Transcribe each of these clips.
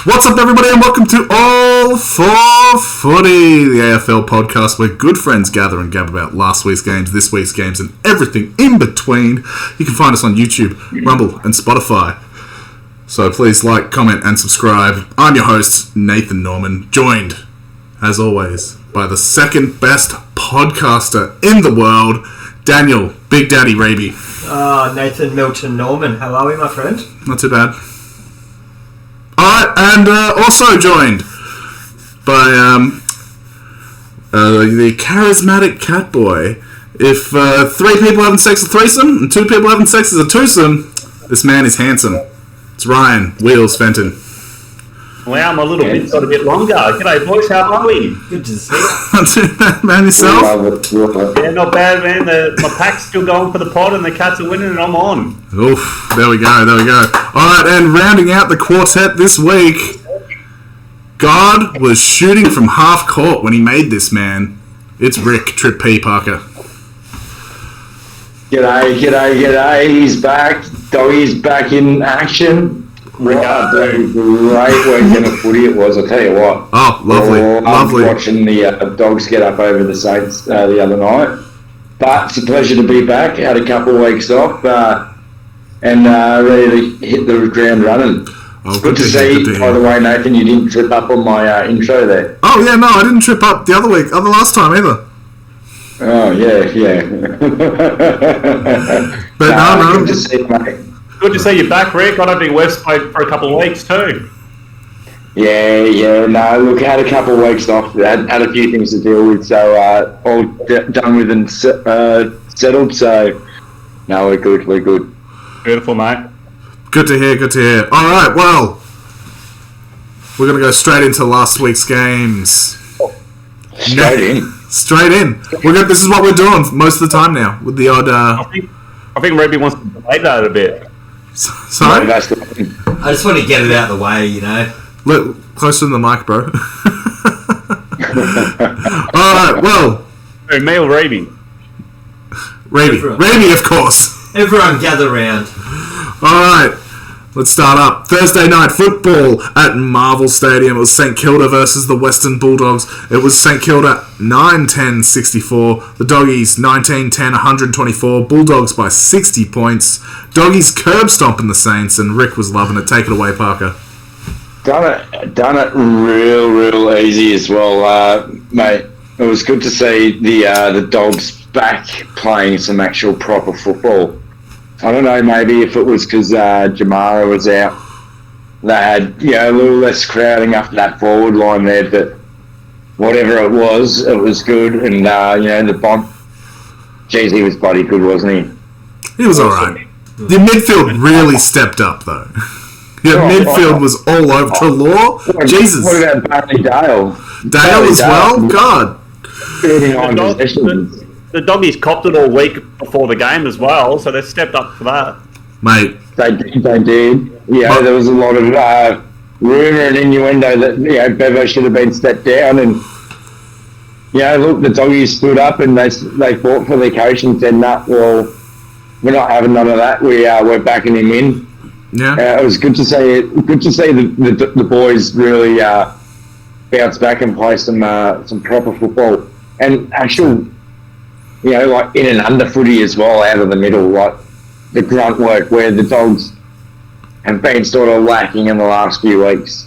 What's up, everybody, and welcome to All for Footy, the AFL podcast where good friends gather and gab about last week's games, this week's games, and everything in between. You can find us on YouTube, Rumble, and Spotify. So please like, comment, and subscribe. I'm your host, Nathan Norman, joined, as always, by the second best podcaster in the world, Daniel Big Daddy Raby. Nathan Milton Norman. How are we, my friend? Not too bad. Alright, and also joined by the charismatic cat boy. If 3 people having sex is a threesome and 2 people having sex is a twosome, this man is handsome. It's Ryan Wheels Fenton. Wow, my little bit got a bit longer. G'day, boys. How are we? Good to see you. Not too bad, man. Yourself? Yeah, not bad, man. My pack's still going for the pod and the Cats are winning and I'm on. Oof, there we go. Alright, and rounding out the quartet this week, God was shooting from half court when he made this, man. It's Rick Trip P. Parker. G'day. He's back. Doggy's back in action. Great weekend of footy it was, I'll tell you what. Oh, lovely. Watching the Dogs get up over the Saints the other night. But it's a pleasure to be back. Had a couple of weeks off and ready to hit the ground running. Oh, good to see. By the way, Nathan, you didn't trip up on my intro there. Oh, yeah, no, I didn't trip up the last time either. Oh, yeah. But no. Good to see you, mate. Good to see you back, Rick. I don't think we've spoke for a couple of weeks too. Yeah. No, look, had a couple of weeks off. Had a few things to deal with, so all done with and settled. So, no, we're good. Beautiful, mate. Good to hear. All right, well, we're going to go straight into last week's games. Straight in. This is what we're doing most of the time now with the odd. I think Ruby wants to delay that a bit. Sorry? I just want to get it out of the way, you know. Look, closer to the mic, bro. Alright, well. Hey, me or Raby? Raby, of course. Everyone gather round. Alright, let's start up. Thursday night football at Marvel Stadium. It was St Kilda versus the Western Bulldogs. It was St Kilda 9-10-64. The Doggies 19-10, 124. Bulldogs by 60 points. Doggies curb stomping the Saints, and Rick was loving it. Take it away, Parker. Done it real easy as well, mate. It was good to see the Dogs back playing some actual proper football. I don't know, maybe if it was because Jamara was out, they had a little less crowding up that forward line there, but whatever it was good. And the Bond, geez, he was bloody good, wasn't he? He was alright. The midfield really stepped up, though. Midfield was all over. Trelaw, Jesus. What about Barney Dale? Dale as well? God. The Doggies copped it all week before the game as well, so they stepped up for that. Mate. They did. Yeah, there was a lot of rumour and innuendo that Bevo should have been stepped down, and look, the Doggies stood up and they fought for their coach and said, "Nah, well, we're not having none of that. We're backing him in." Yeah. It was good to see the boys really bounce back and play some proper football and actual. Like in and under footy as well, out of the middle, like the grunt work where the Dogs have been sort of lacking in the last few weeks.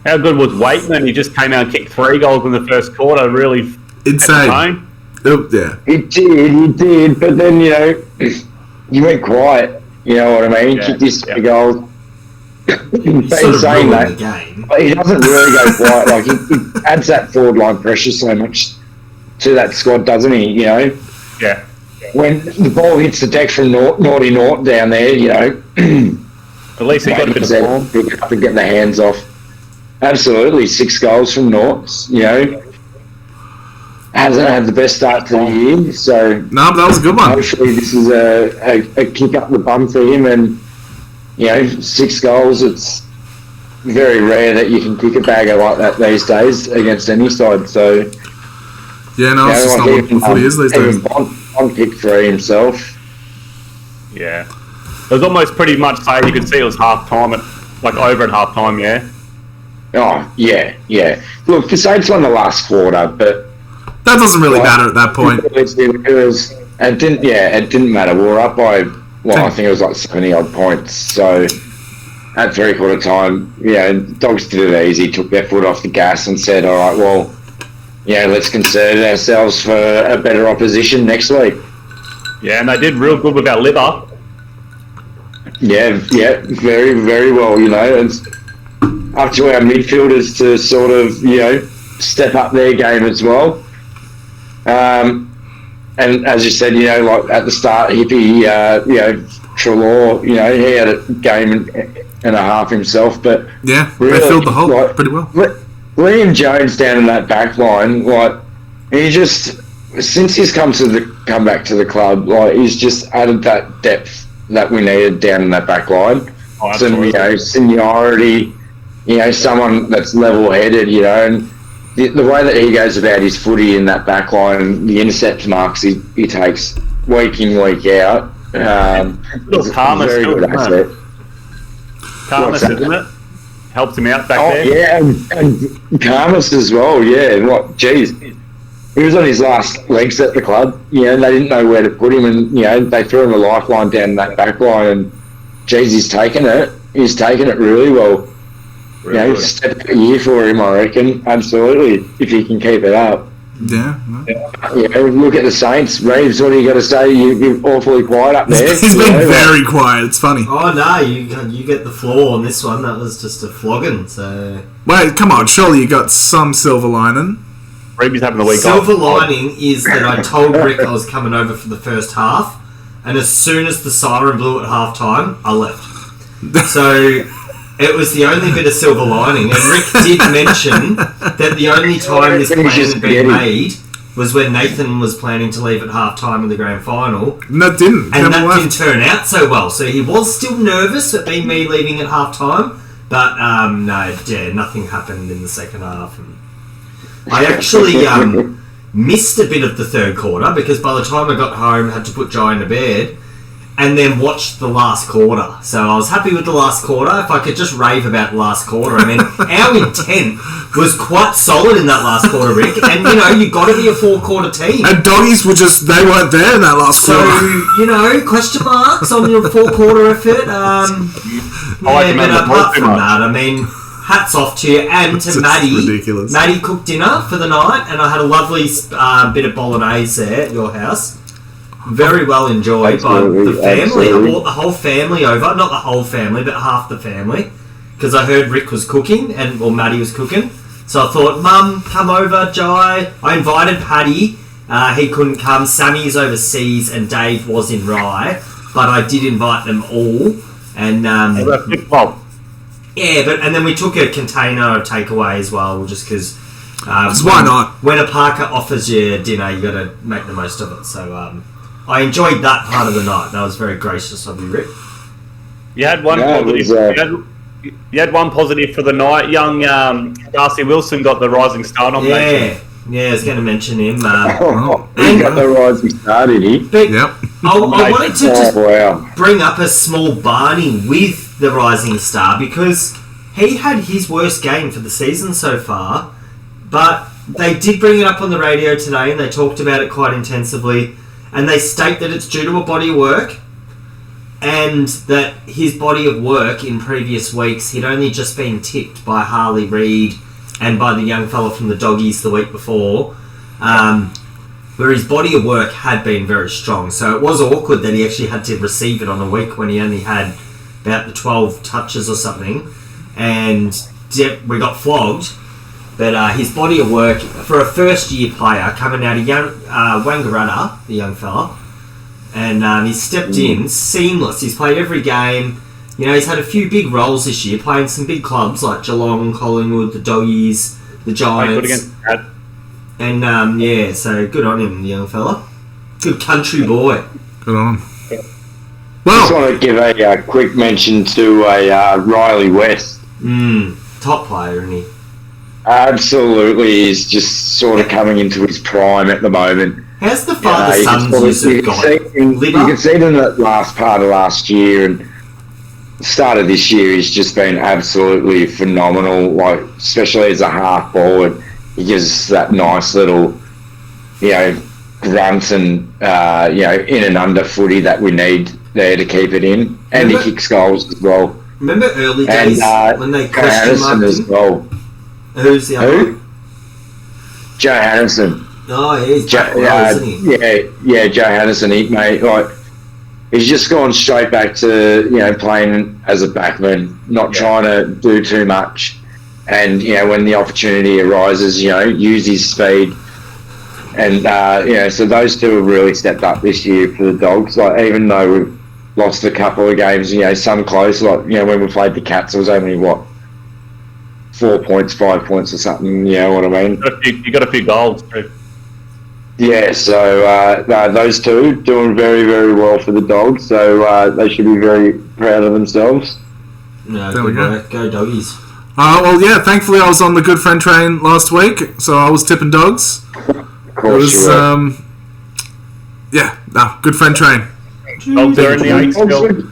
How good was Waitman? He just came out and kicked 3 goals in the first quarter. Really insane. Yeah, he did. But then you went quiet. You know what I mean? Yeah, kicked these 3 goals. Sort of saying that, the game. But he doesn't really go quiet. Like he adds that forward line pressure so much to that squad, doesn't he? Yeah. When the ball hits the deck from Naughty Nort down there, at least he got a bit of form. Pick up and get the hands off. Absolutely, 6 goals from Norts. Hasn't had the best start to the year, so no, but that was a good one. Hopefully, this is a kick up the bum for him, and 6 goals. It's very rare that you can kick a bagger like that these days against any side. So. Yeah, no, it's just not what footy is these days. Bond kicked 3 himself. Yeah. It was almost pretty much say you could see it was half time, over at half time, yeah. Oh, yeah. Look, the Saints won the last quarter, but that doesn't really matter at that point. It didn't matter. We were up by, I think it was like 70-odd points. So at three-quarter time, Dogs did it easy, took their foot off the gas and said, all right, well, let's concern ourselves for a better opposition next week. Yeah, and they did real good with our liver. Yeah, very, very well, It's up to our midfielders to sort of, step up their game as well. And as you said, like at the start, Hippie, Trelaw, he had a game and a half himself, but yeah, really, they filled the hole pretty well. Liam Jones down in that back line, he just, since he's come back to the club, he's just added that depth that we needed down in that back line. Some, seniority, someone that's level-headed, and the way that he goes about his footy in that back line, the intercept marks he takes week in, week out. Very good asset. Karmas, isn't it? Helped him out back there. Yeah, and Karmas as well, he was on his last legs at the club, they didn't know where to put him, and, they threw him a lifeline down that back line, and, he's taken it. He's taken it really well. Step a year for him, I reckon. Absolutely, if he can keep it up. Yeah. Look at the Saints. Reeves, what do you got to say? You're awfully quiet up there. He's been very quiet. It's funny. Oh, no, you get the floor on this one. That was just a flogging, so... Wait, come on. Surely you got some silver lining. Reeves having the week off. Silver lining is that I told Rick I was coming over for the first half, and as soon as the siren blew at half-time, I left. So... It was the only bit of silver lining, and Rick did mention that the only time this plan had been made was when Nathan was planning to leave at half-time in the grand final. And that didn't. And that didn't turn out so well, so he was still nervous at being me leaving at half-time, but nothing happened in the second half. And I actually missed a bit of the third quarter, because by the time I got home, I had to put Jai into bed, and then watched the last quarter. So I was happy with the last quarter. If I could just rave about the last quarter. I mean, our intent was quite solid in that last quarter, Rick. And, you've got to be a four-quarter team. And Doggies were they weren't there in that last quarter. So, question marks on your four-quarter effort. But apart from that, I mean, hats off to you and to Maddie. Ridiculous. Maddie cooked dinner for the night, and I had a lovely bit of bolognese there at your house. Very well enjoyed by the family. I brought the whole family over. Not the whole family, but half the family. Because I heard Rick was cooking, Maddie was cooking. So I thought, Mum, come over, Jai. I invited Paddy. He couldn't come. Sammy's overseas and Dave was in Rye. But I did invite them all. And and then we took a container of takeaway as well, just because... why not? When a Parker offers you dinner, you got to make the most of it. So... I enjoyed that part of the night. That was very gracious of you, Rick. You had one positive. You had one positive for the night. Young Darcy Wilson got the Rising Star nomination. Yeah, I was going to mention him. He got the Rising Star, did he? Yep. I wanted to just bring up a small Barney with the Rising Star, because he had his worst game for the season so far, but they did bring it up on the radio today and they talked about it quite intensively. And they state that it's due to a body of work, and that his body of work in previous weeks, he'd only just been tipped by Harley Reid and by the young fella from the Doggies the week before, where his body of work had been very strong. So it was awkward that he actually had to receive it on a week when he only had about the 12 touches or something, and we got flogged. But his body of work, for a first-year player, coming out of Wangaratta, the young fella, and he's stepped in, seamless. He's played every game. He's had a few big roles this year, playing some big clubs like Geelong, Collingwood, the Doggies, the Giants. And, so good on him, the young fella. Good country boy. Good on him. Well, I just want to give a quick mention to Riley West. Top player, isn't he? Absolutely, he's just sort of coming into his prime at the moment. How's the father-son use of God? You can see it in the last part of last year, and start of this year, he's just been absolutely phenomenal. Like, especially as a half forward, he gives that nice little, grunt and in and under footy that we need there to keep it in, and he kicks goals as well. Remember early days when they question marked as well. Who's the other one? Joe Hannison. Oh, he's back well, isn't he? Yeah, Joe Hannison. He's just gone straight back to playing as a backman, not trying to do too much, and when the opportunity arises, use his speed, and so those two have really stepped up this year for the Dogs. Like, even though we've lost a couple of games, some close, like when we played the Cats, it was only 4 points, 5 points or something. You know what I mean? You got a few goals too. Yeah, so those two doing very, very well for the Dogs, so they should be very proud of themselves. No, good work. Go Doggies. Thankfully I was on the good friend train last week, so I was tipping Dogs. Of course you were. Good friend train. Dogs are in the eight still.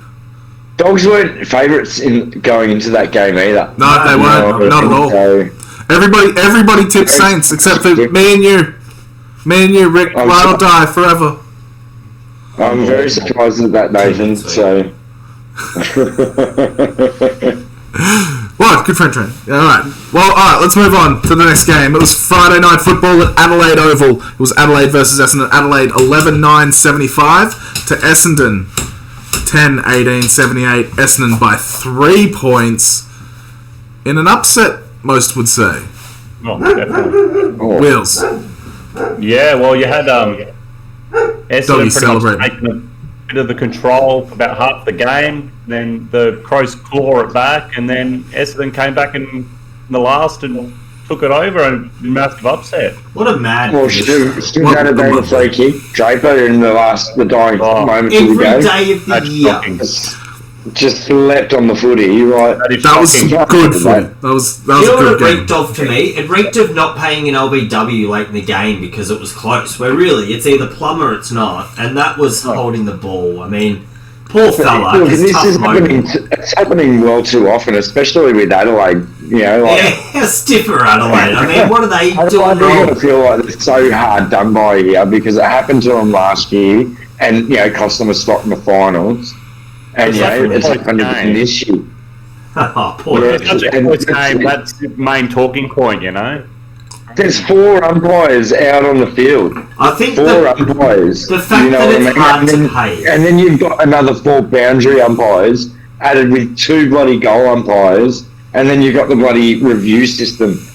Dogs weren't favourites in going into that game either. No, they weren't. Not at all. So, everybody tipped Saints except for me and you. Me and you, Rick, ride or die forever. I'm very surprised at that, Nathan. So, what? Good friend train. All right. Let's move on to the next game. It was Friday night football at Adelaide Oval. It was Adelaide versus Essendon. Adelaide 11-9-75 to Essendon 10-18-78. Essendon by 3 points in an upset, most would say. Oh, definitely. Wheels. Yeah, well, you had Essendon pretty much taking a bit of the control for about half the game. Then the Crows claw it back, and then Essendon came back in the last and took it over, and massive upset. What a mad! Well, still had a bang of free kick. Draper in the dying moment of the game. Every day of the year. Just leapt on the footy, right? That was good footy. That was a good game. It reeked of to me? It reeked of not paying an LBW late in the game because it was close. Where really, it's either plum or it's not, and that was holding the ball. I mean, poor fella. Look, it's happening well too often, especially with Adelaide. Stiffer Adelaide. I mean, what are they doing wrong? I feel like it's so hard done by here because it happened to them last year, and cost them a spot in the finals. And it's happened again this year. Poor it's such a close game. That's the main talking point, There's 4 umpires out on the field. I think 4 umpires. The fact that it's hard to pay. And then you've got another 4 boundary umpires added with 2 bloody goal umpires, and then you've got the bloody review system.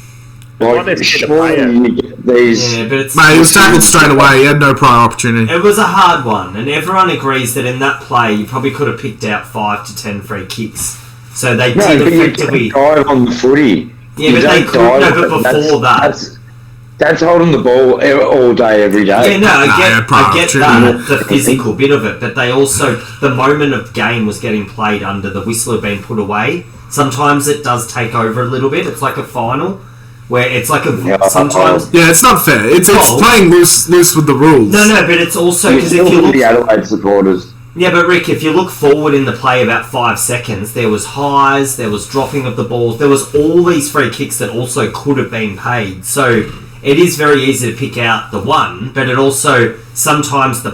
Like, surely you get these... Yeah, but he was tackled straight away. He had no prior opportunity. It was a hard one, and everyone agrees that in that play you probably could have picked out 5 to 10 free kicks. So they did effectively... dive on the footy. Yeah, but they could... No, but before that's holding the ball all day, every day. Yeah, no, I get that, the physical bit of it, but they also... The moment of game was getting played under the whistle being put away. Sometimes it does take over a little bit. It's like a final... Where it's like sometimes... Yeah, it's not fair. It's playing loose with the rules. No, but it's also... Because if you look... the Adelaide supporters. Yeah, but Rick, if you look forward in the play about 5 seconds, there was highs, there was dropping of the balls, there was all these free kicks that also could have been paid. So it is very easy to pick out the one, but it also... Sometimes the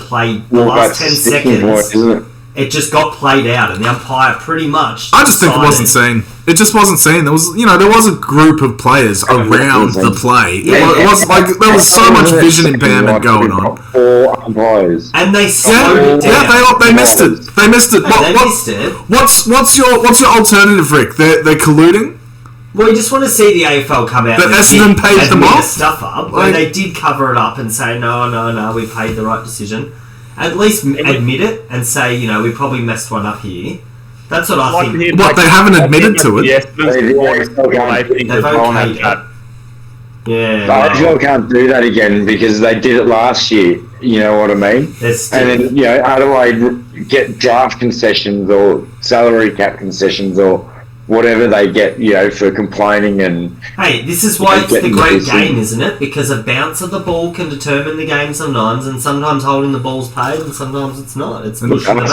last 10 seconds... It just got played out, and the umpire pretty much... I just think it wasn't seen. It just wasn't seen. There was, there was a group of players around the play. It was like there was so much vision impairment going on. 4 umpires, and they slowed it down. Yeah, they missed it. They missed it. They missed it. What's your alternative, Rick? They're colluding. Well, you just want to see the AFL come out and Essendon paid them off. Stuff up, where they did cover it up and say, no, we paid the right decision. At least admit it and say, we probably messed one up here. That's what I think. What, they haven't admitted to it? They've okayed it. Yeah. But AFL can't do that again because they did it last year. You know what I mean? And then, Adelaide get draft concessions or salary cap concessions or whatever they get, for complaining and... Hey, this is why it's the great game, isn't it? Because a bounce of the ball can determine the game sometimes, and sometimes holding the ball's paid, and sometimes it's not. It's pushing it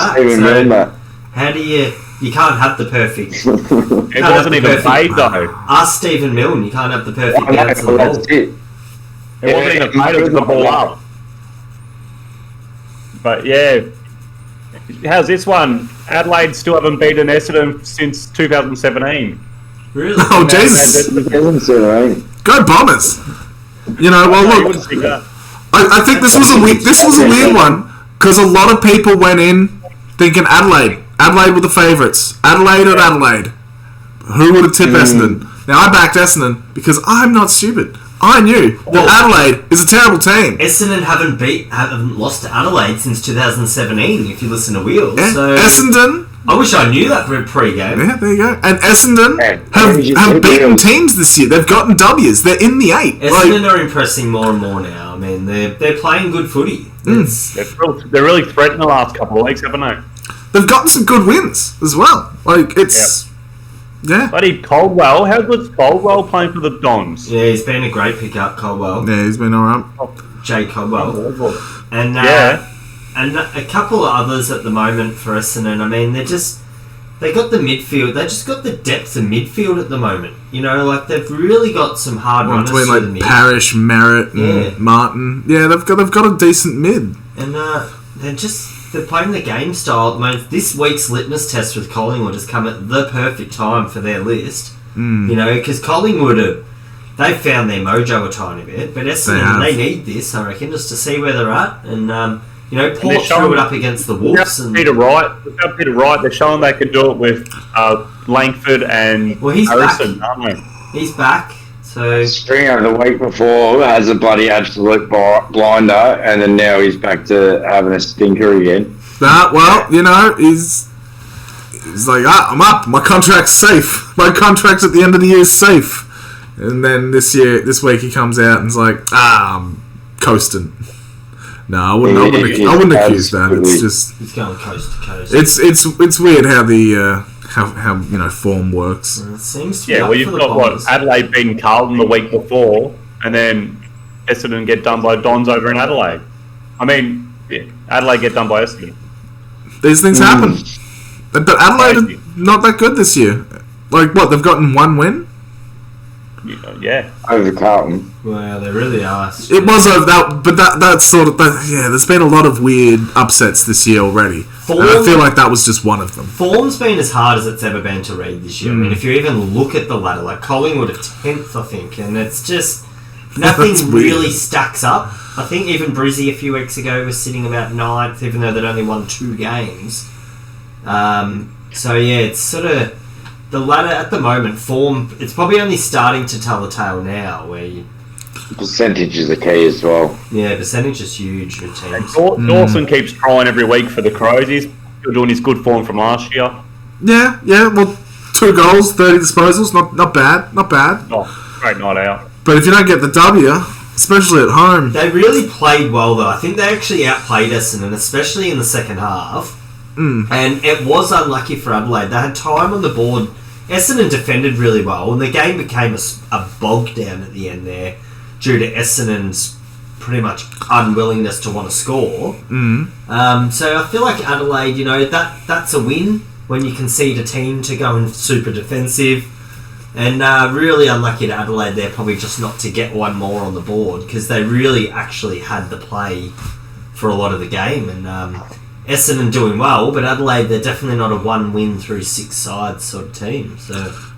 back. How do you can't have the perfect. It wasn't even made though. Ask Stephen Milne, you can't have the perfect bounce of the ball. That's it. It wasn't even made, it was the ball up. But yeah, how's this one? Adelaide still haven't beaten Essendon since 2017. Really? Oh, Jesus. Go Bombers. You know, well, look, I think this was a weird one because a lot of people went in thinking Adelaide were the favourites. Adelaide or Adelaide. Who would have tipped Essendon? Now, I backed Essendon because I'm not stupid. I knew that Adelaide is a terrible team. Essendon haven't lost to Adelaide since 2017, if you listen to Wheels. Yeah. So Essendon. I wish I knew that pre-game. Yeah, there you go. And Essendon have beaten teams this year. They've gotten W's. They're in the 8. Essendon are impressing more and more now. I mean, they're playing good footy. They're really threatened the last couple of weeks, haven't they? They've gotten some good wins as well. Yeah. Buddy, Caldwell. How good's Caldwell playing for the Dons? Yeah, he's been a great pickup, Caldwell. Yeah, he's been alright. Jay Caldwell. And a couple of others at the moment for Essendon. I mean, they got the midfield. They just got the depth of midfield at the moment. You know, like they've really got some hard runners between through the mid. Parrish, Merritt, and Martin. Yeah, they've got a decent mid. And they're playing the game style at the moment. This week's litmus test with Collingwood has come at the perfect time for their list. You know, because Collingwood they've found their mojo a tiny bit, but Essendon they need this, I reckon, just to see where they're at. And you know, Port threw it up against the Wolves. Peter Wright, they're showing they can do it with Langford and Harrison, aren't they? He's back. So Stringer the week before has a bloody absolute blinder, and then now he's back to having a stinker again. Well, you know, he's like, I'm up. My contract's safe. My contract at the end of the year is safe. And then this week he comes out and is like, I'm coasting. No, I wouldn't accuse that. It's just he's going coast to coast. It's weird how the how you know form works. It seems to be well, you've got Adelaide beating Carlton the week before, and then Essendon get done by Dons over in Adelaide. I mean, Adelaide get done by Essendon. These things happen, but Adelaide are not that good this year. Like what? They've gotten one win. Yeah, over Carlton. Well, they really are. It was that, but that's sort of there's been a lot of weird upsets this year already. And I feel like that was just one of them. Form's been as hard as it's ever been to read this year. I mean, if you even look at the ladder, like Collingwood are 10th, I think, and it's just nothing really stacks up. I think even Brizzy a few weeks ago was sitting about 9th, even though they'd only won 2 games. So yeah, it's sort of the ladder at the moment. Form, it's probably only starting to tell the tale now, where percentage is the key as well. Yeah, percentage is huge with teams. Dawson keeps trying every week for the Crows. He's still doing his good form from last year. Yeah. Well, 2 goals, 30 disposals. Not bad. Oh, great night out. But if you don't get the W, especially at home, they really played well though. I think they actually outplayed Essendon, especially in the second half. And it was unlucky for Adelaide. They had time on the board. Essendon defended really well, and the game became a bog down at the end there, due to Essendon's pretty much unwillingness to want to score. So I feel like Adelaide, you know, that's a win when you concede a team to go and super defensive. And really unlucky to Adelaide there, probably just not to get one more on the board, because they really actually had the play for a lot of the game. And Essendon doing well, but Adelaide, they're definitely not a 1 win through 6 sides sort of team. So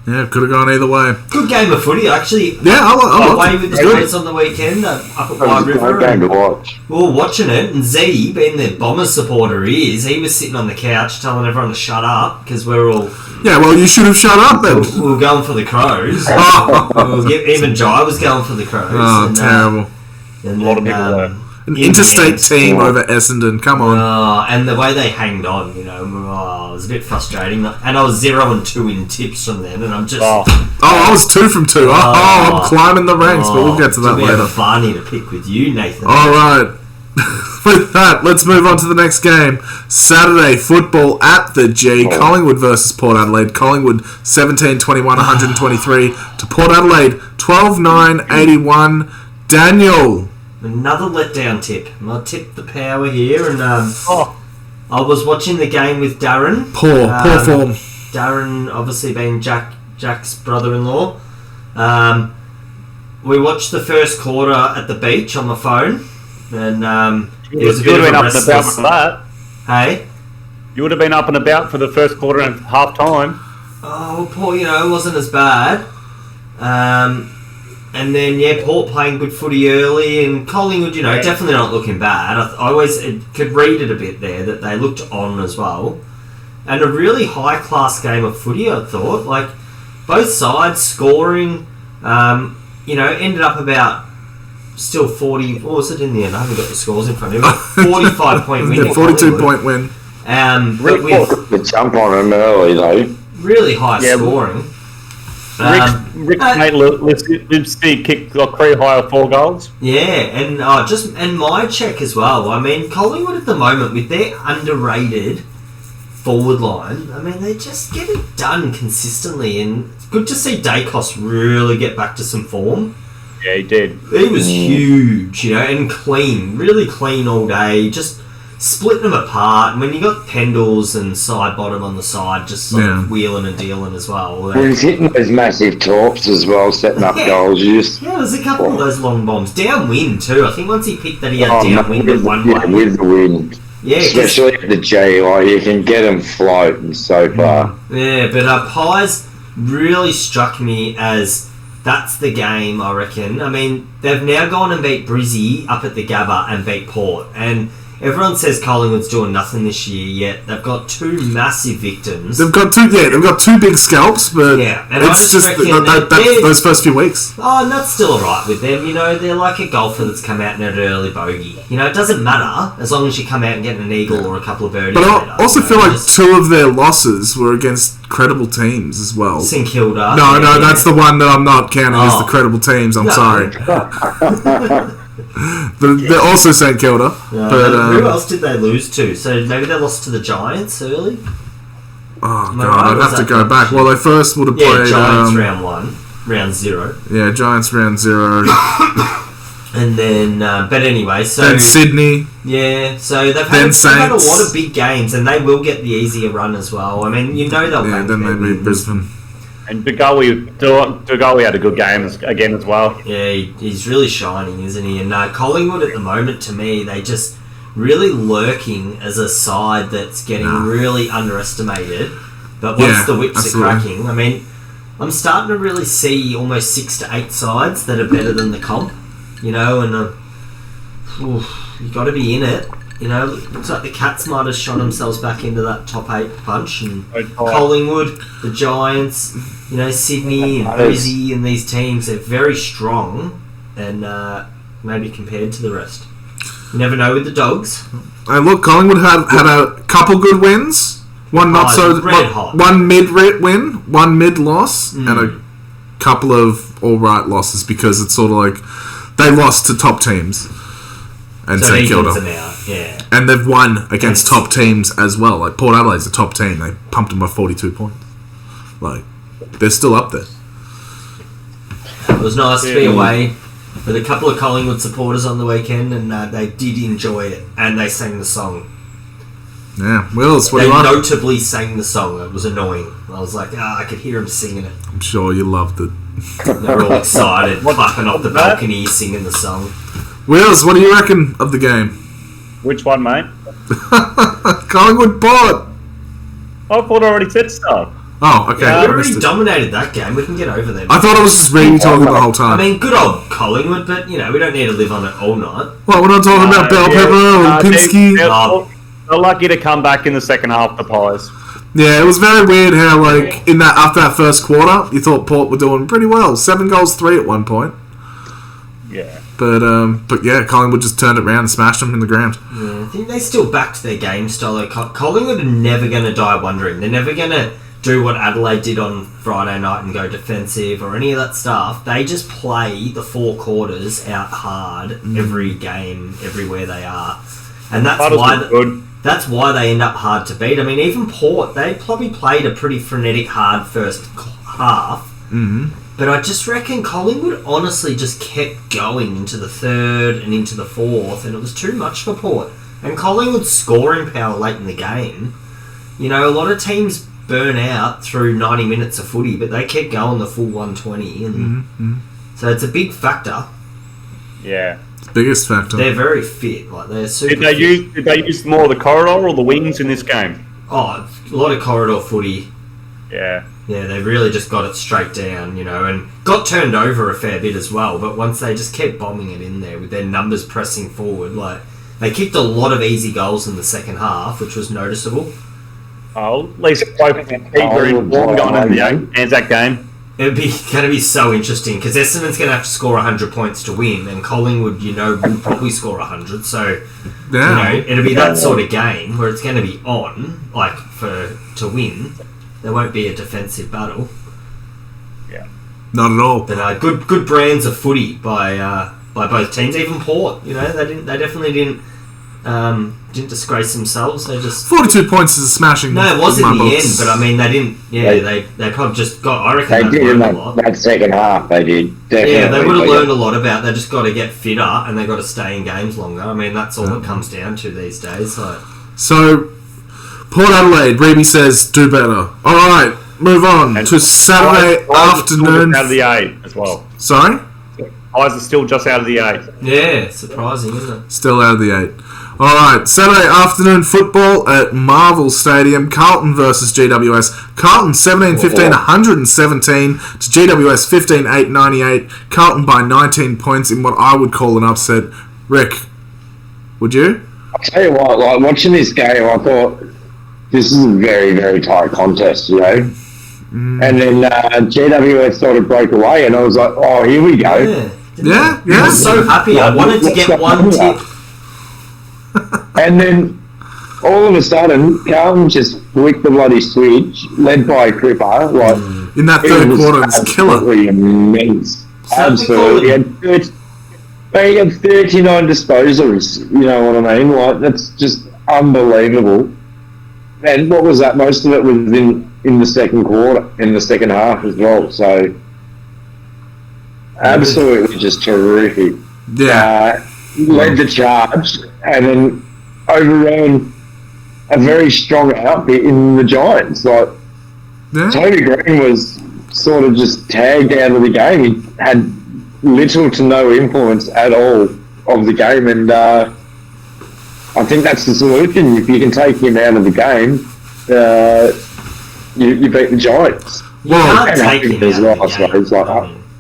yeah, could have gone either way. Good game of footy, actually. Yeah, I away with the boys on the weekend up at White River. Game to watch. We were watching it, and Z, being the Bombers supporter he was sitting on the couch telling everyone to shut up because we're all. Yeah, well, you should have shut up then. We were going for the Crows. Even Jai was going for the Crows. Oh, and, terrible. And a lot of people were. An interstate team over Essendon, come on. And the way they hanged on, you know, it was a bit frustrating. And I was 0-2 in tips from then, and I'm just... I was 2 from 2. I'm climbing the ranks, but we'll get to that later. It's funny to pick with you, Nathan. All right. With that, let's move on to the next game. Saturday, football at the G. Collingwood versus Port Adelaide. Collingwood 17-21, 123 to Port Adelaide 12-9, 81. Daniel... Another letdown tip. I tipped the power here, and I was watching the game with Darren. Poor form. Darren, obviously being Jack's brother-in-law. We watched the first quarter at the beach on my phone, and it was a bit of a restless. Hey, you would have been up and about for the first quarter and half time. Oh, Port, it wasn't as bad. And then, Port playing good footy early, and Collingwood, definitely not looking bad. I always could read it a bit there that they looked on as well. And a really high-class game of footy, I thought. Like, both sides scoring, ended up about still 40... What was it in the end? I haven't got the scores in front of me. 45-point win. 42-point win. But with the jump on them early, though. Really high scoring. Rick Lipsky kicked like career high of 4 goals. Yeah, and and my check as well. I mean, Collingwood at the moment with their underrated forward line, I mean, they just get it done consistently, and it's good to see Dacos really get back to some form. Yeah, he did. He was huge, and clean, really clean all day, just splitting them apart. And when you got Pendles and side bottom on the side, just sort of wheeling and dealing as well. Well, he's hitting those massive torps as well, setting up goals. There's a couple of those long bombs. Downwind too. I think once he picked that, he had downwind at one way. With the wind. Yeah, especially at the GI, you can get them floating so far. Yeah, but Pies really struck me as that's the game, I reckon. I mean, they've now gone and beat Brizzy up at the Gabba and beat Port, and everyone says Collingwood's doing nothing this year, yet they've got 2 massive victims. They've got 2 big scalps, but and it's just those first few weeks. Oh, and that's still alright with them. They're like a golfer that's come out in an early bogey. It doesn't matter as long as you come out and get an eagle or a couple of birdies. But I also feel like 2 of their losses were against credible teams as well. St Kilda. No, that's the one that I'm not counting as the credible teams. I'm sorry. They're also St Kilda. But who else did they lose to? So maybe they lost to the Giants early? Oh, God, I'd have to go back. Well, they first would have played... Giants round 1. Round 0. Yeah, Giants round 0. And then... but anyway, so... Then Sydney. Yeah, so they've had a lot of big games, and they will get the easier run as well. I mean, they'll... Yeah, then they beat Brisbane. And Dugawi had a good game again as well. Yeah, he's really shining, isn't he? And Collingwood at the moment, to me, they just really lurking as a side that's getting really underestimated. But once the whips are cracking, I mean, I'm starting to really see almost 6 to 8 sides that are better than the comp, and you got to be in it. Looks like the Cats might have shot themselves back into that top 8 punch, and Collingwood, the Giants, Sydney and Brizzy and these teams, they're very strong, and maybe compared to the rest. You never know with the Dogs. And look, Collingwood had a couple good wins, one mid win, one mid loss, and a couple of all right losses, because it's sort of like they lost to top teams. And St Kilda. And they've won against top teams as well. Like Port Adelaide's a top team. They pumped them by 42 points. Like, they're still up there. It was nice to be away with a couple of Collingwood supporters on the weekend, and they did enjoy it. And they sang the song. Yeah, Wills, what do you like? They notably sang the song. It was annoying. I was like, I could hear them singing it. I'm sure you loved it. They were all excited, clapping off the balcony, singing the song. Wills, what do you reckon of the game? Which one, mate? Collingwood Port. I thought I already said stuff. Oh, okay. We already dominated that game. We can get over them. I thought it was just me talking the whole time. I mean, good old Collingwood, but, we don't need to live on it all night. Well, we're not talking about Bell Pepper or Pinsky. They're lucky to come back in the second half, the Pies. Yeah, it was very weird how, after that first quarter, you thought Port were doing pretty well. 7 goals, 3 at one point. Yeah. But yeah, Collingwood just turned it around and smashed them in the ground. Yeah, I think they still backed their game style. Collingwood are never going to die wondering. They're never going to do what Adelaide did on Friday night and go defensive or any of that stuff. They just play the 4 quarters out hard every game, everywhere they are. And that's why they end up hard to beat. I mean, even Port, they probably played a pretty frenetic, hard first half. Mm-hmm. But I just reckon Collingwood honestly just kept going into the third and into the fourth, and it was too much for Port. And Collingwood's scoring power late in the game. You know, a lot of teams burn out through 90 minutes of footy, but they keep going the full 120. And so it's a big factor. Yeah. It's the biggest factor. They're very fit. Like, they're super Did they use more of the corridor or the wings in this game? Oh, a lot of corridor footy. Yeah. Yeah, they really just got it straight down, you know, and got turned over a fair bit as well. But once they just kept bombing it in there with their numbers pressing forward, like, they kicked a lot of easy goals in the second half, which was noticeable. Oh, at least going into the ANZAC game. It'd be going to be so interesting because Essendon's going to have to score 100 points to win, and Collingwood, you know, will probably score 100. So, you know, it'll be that sort of game where it's going to be on, like, to win. There won't be a defensive battle. Yeah, not at all. But good brands of footy by both teams. Even Port, you know, they definitely didn't disgrace themselves. They just 42 points is a smashing. No, it was in the end, but I mean, they didn't. Yeah, they probably just got. I reckon they did in that second half. They did. Definitely. Yeah, they would have learned a lot about. They just got to get fitter and they got to stay in games longer. I mean, that's all it comes down to these days. So, Port Adelaide, Reeby says, do better. All right, move on to Saturday afternoon. Out of the 8 as well. Sorry? Eyes are still just out of the 8. Yeah, surprising, isn't it? Still out of the 8. All right, Saturday afternoon football at Marvel Stadium. Carlton versus GWS. Carlton 17-15, 117 to GWS 15-8, 98. Carlton by 19 points in what I would call an upset. Rick, would you? I'll tell you what, like, watching this game, I thought this is a very, very tight contest, you know? And then GWS sort of broke away, and I was like, oh, here we go. Yeah. I was so happy. I wanted to get one tip. And then all of a sudden, Carlton just flicked the bloody switch, led by Cripper. Like, in that third quarter, it was killer. Absolutely immense. Absolutely. He had 39 disposals, you know what I mean? Like, that's just unbelievable. And what was that? Most of it was in the second quarter, in the second half as well. So, absolutely just terrific. Yeah. Led the charge and then overran a very strong outfit in the Giants. Like, Toby Green was sort of just tagged out of the game. He had little to no influence at all of the game, and I think that's the solution. If you can take him out of the game, you beat the Giants.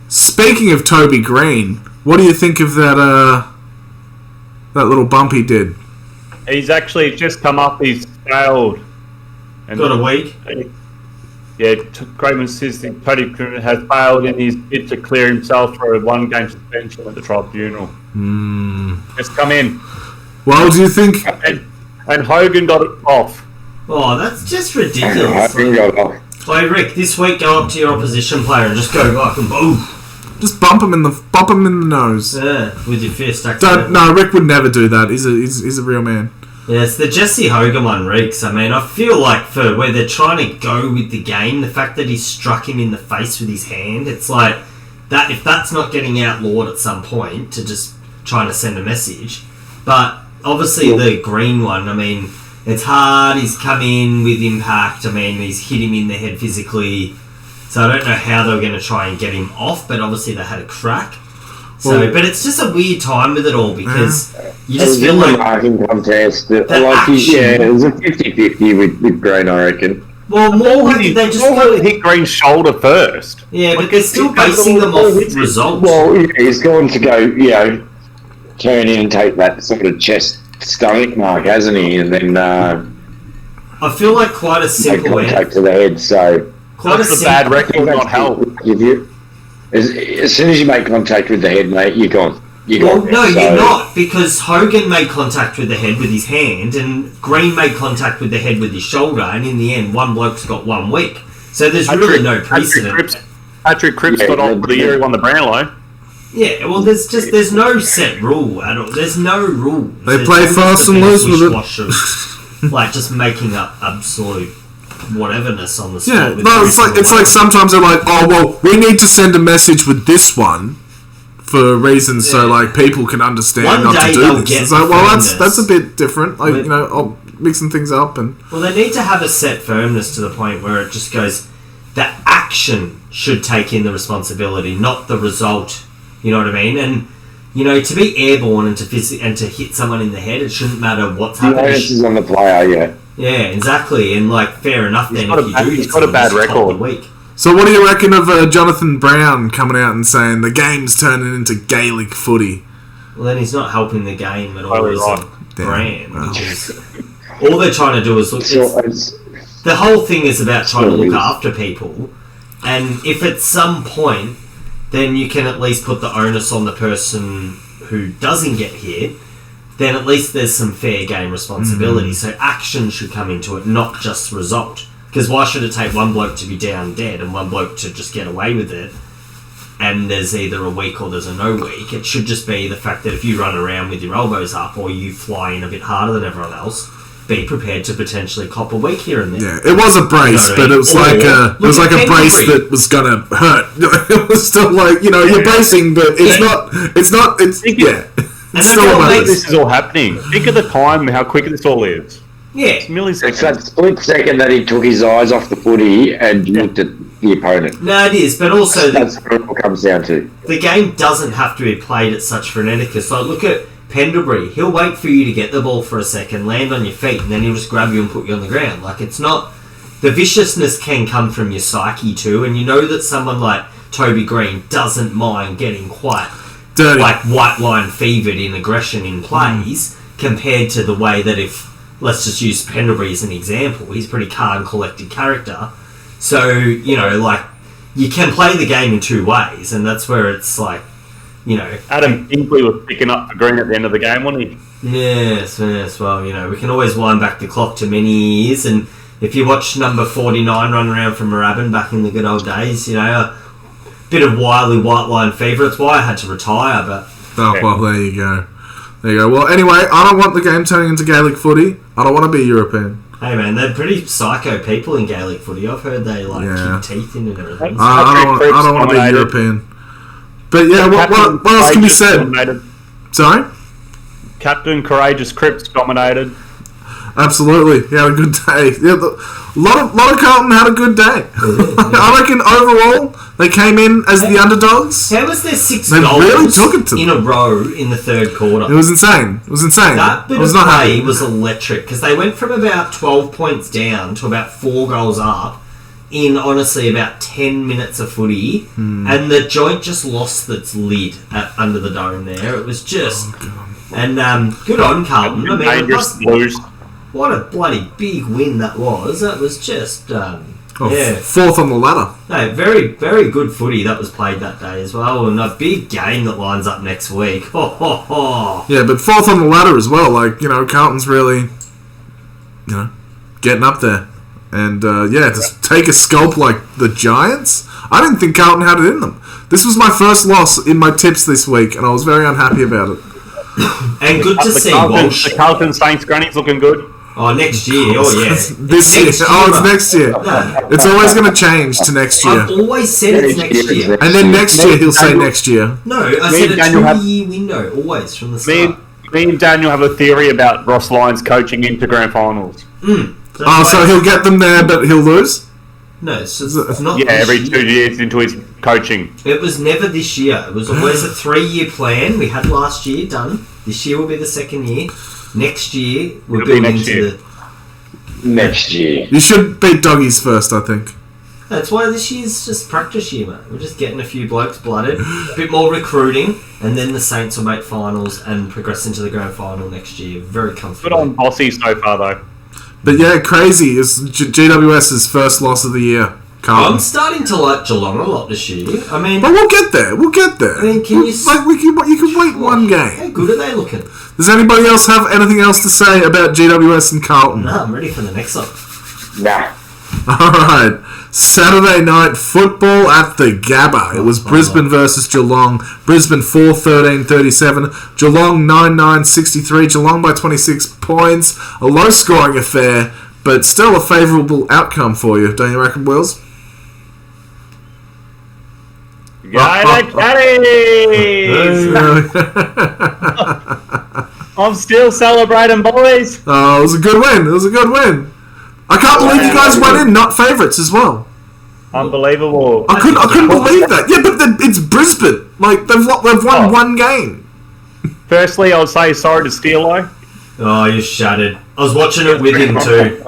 Speaking of Toby Green, what do you think of that little bump he did? He's actually just come up. He's failed. And got a week. Yeah, Craven says that Tony Cruden has failed in his bid to clear himself for a one-game suspension at the tribunal. Just come in. Well, do you think... And Hogan got it off. Oh, that's just ridiculous. Hogan got it off. Hey, Rick, this week go up to your opposition player and just go back and boom. Just bump him in the nose. Yeah, with your fist. No, Rick would never do that. He's a real man. Yeah, it's the Jesse Hogan one, Reeks. I mean, I feel like for where they're trying to go with the game, the fact that he struck him in the face with his hand, it's like that. If that's not getting outlawed at some point to just trying to send a message, but obviously the Green one, I mean, it's hard. He's come in with impact. I mean, he's hit him in the head physically. So I don't know how they were going to try and get him off, but obviously they had a crack. So, but it's just a weird time with it all because you just feel like... marking contest. It was a 50-50 with Green, I reckon. Well, more they just... hit Green's shoulder first. Yeah, but they're still basing them off results. Well, he's going to go, turn in and take that sort of chest-stomach mark, hasn't he? And then... I feel like quite a simple... contact to the head, so... That's a bad record, not help. As soon as you make contact with the head, mate, you're gone. You're not, because Hogan made contact with the head with his hand, and Green made contact with the head with his shoulder, and in the end, one bloke's got 1 week. So there's really no precedent. Patrick Cripps got off the year he won the Brownlow. Yeah, well, there's no set rule at all. There's no rule. They play fast and loose with it. Like, just making up absolute whateverness on the spot. Yeah, no, it's like sometimes they're like, oh, well, we need to send a message with this one for reasons so like people can understand One not day to do they'll this. get It's like, well, firmness. that's a bit different. Like, mixing things up and. Well, they need to have a set firmness to the point where it just goes. That action should take in the responsibility, not the result. You know what I mean? And to be airborne and to hit someone in the head, it shouldn't matter what's happening. The onus is on the player, yeah. Yeah, exactly. And fair enough. He's got a bad record. Week. So what do you reckon of Jonathan Brown coming out and saying the game's turning into Gaelic footy? Well, then he's not helping the game at all as a brand. Wow. Because all they're trying to do is look. The whole thing is about trying to look after people, and if at some point, then you can at least put the onus on the person who doesn't get hit. Then at least there's some fair game responsibility. So action should come into it, not just result. Because why should it take one bloke to be down dead and one bloke to just get away with it? And there's either a week or there's a no week. It should just be the fact that if you run around with your elbows up or you fly in a bit harder than everyone else, be prepared to potentially cop a week here and there. Yeah, it was a brace, but it was like a brace that was gonna hurt. It was still like you're bracing, but it's not. It's yeah. It's still this is all happening. Think of the time, how quick this all is. Yeah, it's milliseconds. It's that split second that he took his eyes off the footy and looked at the opponent. No, it is, but also that's what it all comes down to. The game doesn't have to be played at such freneticus. Like, look at Pendlebury. He'll wait for you to get the ball for a second, land on your feet, and then he'll just grab you and put you on the ground. Like, it's not... The viciousness can come from your psyche too, and you know that someone like Toby Green doesn't mind getting quite dirty, like white line fevered in aggression in plays, compared to the way that if... Let's just use Pendlebury as an example. He's a pretty calm, collected character. So, you can play the game in two ways, and that's where it's like, Adam Hinkley was picking up for Green at the end of the game, wasn't he? Yes. Well, we can always wind back the clock to many years, and if you watch number 49 run around from Moorabbin back in the good old days, a bit of wily white line fever. It's why I had to retire, but... Oh, well, there you go. Well, anyway, I don't want the game turning into Gaelic footy. I don't want to be European. Hey, man, they're pretty psycho people in Gaelic footy. I've heard they, keep teeth in and everything. I don't want to be European. But, yeah, what else can be said? Dominated. Sorry? Captain Courageous Cripps dominated. Absolutely. He had a good day. Yeah, a lot of Carlton had a good day. I reckon overall they came in as the underdogs. How was there 6 they goals really took it to in a row in the third quarter? It was insane. That bit of play was electric because they went from about 12 points down to about 4 goals up in honestly about 10 minutes of footy, and the joint just lost its lid under the dome there. It was just... And good on Carlton. I mean, what a bloody big win that was. That was just... fourth on the ladder. No, very, very good footy that was played that day as well, and a big game that lines up next week. Yeah, but fourth on the ladder as well. Carlton's really, getting up there. And, to take a scalp like the Giants, I didn't think Carlton had it in them. This was my first loss in my tips this week, and I was very unhappy about it. And good to see Walsh. The Carlton Saints granny's looking good. Oh, next year. Oh, yeah. This year. It's next year. No. It's always going to change to next year. I've always said it's next year. And then next year he'll say next year. No, I said a 2-year window, always, from the start. Me and Daniel have a theory about Ross Lyons coaching into grand finals. So he'll get them there, but he'll lose? No, it's not. Yeah, every 2 years into his coaching. It was never this year. It was always a 3-year plan. We had last year done. This year will be the second year. Next year we're building into the next year. You should beat doggies first, I think. That's why this year's just practice year, mate. We're just getting a few blokes blooded, a bit more recruiting, and then the Saints will make finals and progress into the grand final next year. Very comfortable. Good on Bossy so far, though. But yeah, crazy. It's GWS's first loss of the year. Carlton. I'm starting to like Geelong a lot this year. I mean, but we'll get there. I mean, you can wait one game. How good are they looking? Does anybody else have anything else to say about GWS and Carlton? No, I'm ready for the next one. Nah. All right. Saturday night football at the Gabba. It was Brisbane versus Geelong. Brisbane 4-13-37. Geelong 9-9-63. Geelong by 26 points. A low-scoring affair, but still a favourable outcome for you, don't you reckon, Wills? Go Caddies! I'm still celebrating, boys. Oh, it was a good win. I can't believe you guys went in not favourites as well. Unbelievable. I couldn't believe that. Yeah, but it's Brisbane. Like they've won one game. Firstly, I would say sorry to Steelo. Oh, you're shattered. I was watching it with him too.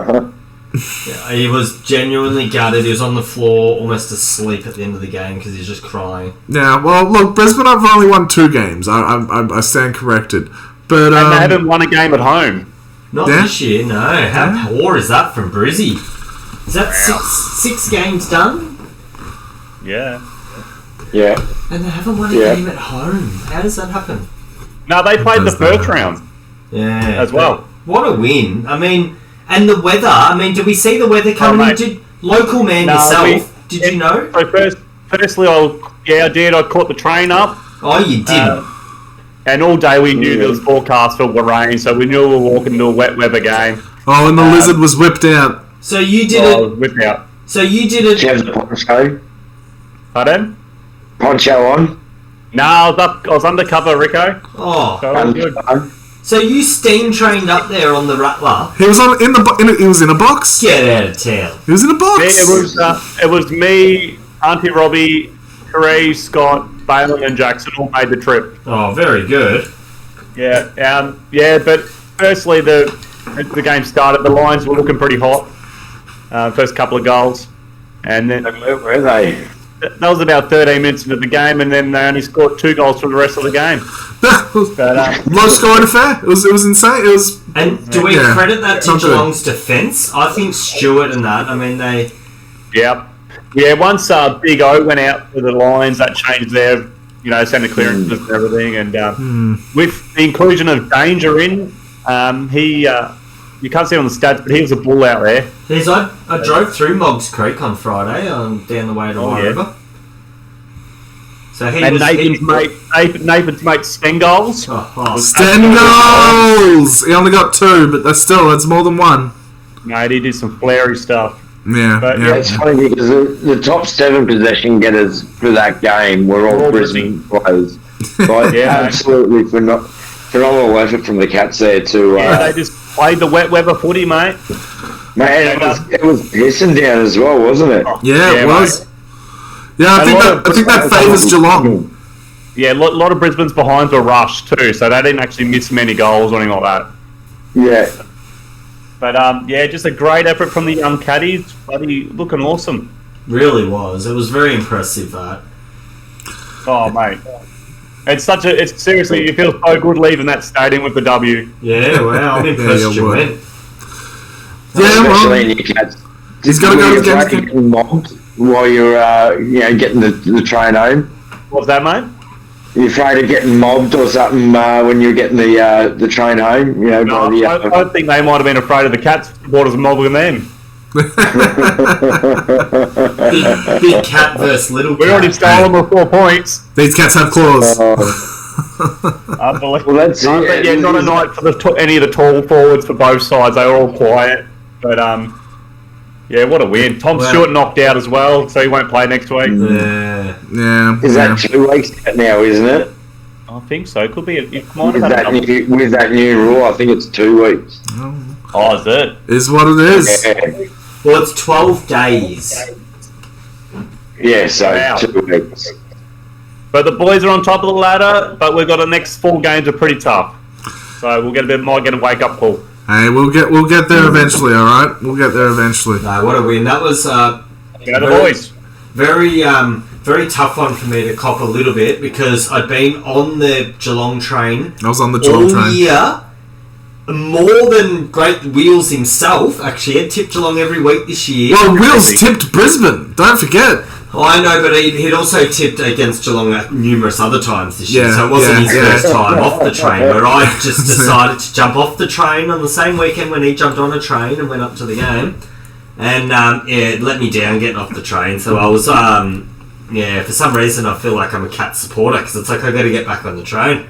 Yeah, he was genuinely gutted. He was on the floor, almost asleep at the end of the game because he was just crying. Yeah, well, look, Brisbane have only won 2 games. I stand corrected, but and they haven't won a game at home. Not this year, no. How poor is that from Brizzy? Is that six games done? Yeah. And they haven't won a game at home. How does that happen? No, they played the first round. Yeah. As well. What a win. I mean, and the weather. I mean, did we see the weather coming in? Local man yourself, did you know? So firstly, I did. I caught the train up. Oh, you didn't. And all day we knew there was forecast for rain, so we knew we were walking to a wet weather game. Oh, and the lizard was whipped out. So you did it. Whipped out. So you did it. Did you have the poncho? Pardon? Poncho on? No, I was undercover, Rico. Oh. So it was good. So you steam trained up there on the Rattler? He was he was in a box. Get out of town. He was in a box. Yeah, it was me, Auntie Robbie, Carrie, Scott, Balin, and Jackson all made the trip. Oh, very good. Yeah, but firstly, the game started. The Lions were looking pretty hot. First couple of goals, and then Where were they? that was about 13 minutes into the game, and then they only scored 2 goals for the rest of the game. Low scoring affair. It was insane. It was. And do we credit that to Geelong's defence? I think Stewart and that. I mean, they. Yeah. Once Big O went out for the Lions, that changed their centre clearances and everything, and with the inclusion of Danger in, he. You can't see it on the stats, but he was a bull out there. I drove through Moggs Creek on Friday, down the way to River. So Nathan's mate Sten goals. Sten goals! He only got 2, but that's more than 1. Mate, he did some flary stuff. Yeah. It's funny because the top 7 possession getters for that game were all Brisbane players. Like, absolutely phenomenal effort from the Cats there to. They just played the wet weather footy, mate. Man, it was pissing down as well, wasn't it? Yeah, it was. Mate. Yeah, I think that favours Geelong. Yeah, a lot of Brisbane's behinds were rushed too, so they didn't actually miss many goals or anything like that. Yeah. But just a great effort from the young caddies. Bloody looking awesome. Really was. It was very impressive. That. Oh, mate. It's seriously, you feel so good leaving that stadium with the W. Yeah, wow, I'm impressed you went. Yeah, well, he's got to go to the game mobbed while you're, getting the train home. What's that, mate? Are you afraid of getting mobbed or something when you're getting the train home? I think they might have been afraid of the Cats supporters mobbing them. big cat versus little cat. We already stole them with 4 points. These cats have claws. Unbelievable. Well, that's it. Yeah, not a night for any of the tall forwards for both sides. They were all quiet. But, what a win. Tom Stewart knocked out as well, so he won't play next week. Yeah. Is that 2 weeks now, isn't it? I think so. It could be. With that new rule, I think it's 2 weeks. Oh, is it? Is what it is. Yeah. Well, it's 12 days. Yeah, so 2 weeks. But the boys are on top of the ladder, but we've got the next 4 games are pretty tough. So might get a wake-up call. Hey, we'll get there eventually, alright? We'll get there eventually. No, what a win. That was the boys. Very, very tough one for me to cop a little bit because I'd been on the Geelong train. I was on the Geelong train. All year. More than Great Wheels himself, actually, had tipped Geelong every week this year. Well, Wheels tipped Brisbane. Don't forget. Oh, I know, but he'd also tipped against Geelong numerous other times this year, so it wasn't his first time off the train, where I just decided to jump off the train on the same weekend when he jumped on a train and went up to the game. And, it let me down getting off the train, so I was, for some reason I feel like I'm a Cat supporter, because it's like I got to get back on the train.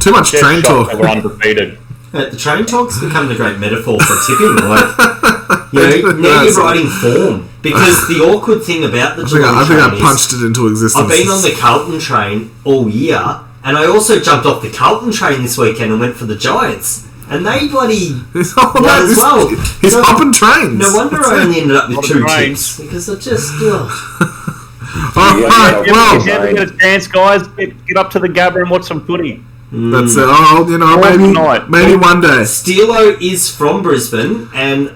Too much train talk. We're undefeated. The train talk's become the great metaphor for tipping. Like, Now you're riding form. Because the awkward thing about the Geelong train I punched it into existence. I've been on the Carlton train all year, and I also jumped off the Carlton train this weekend and went for the Giants. And they bloody won as well. He's hopping trains. No wonder I only ended up with 2 tips. Because I just... Well, if you ever get a chance, guys, get up to the Gabba and watch some footy. That's it. Maybe one day. Steelo is from Brisbane and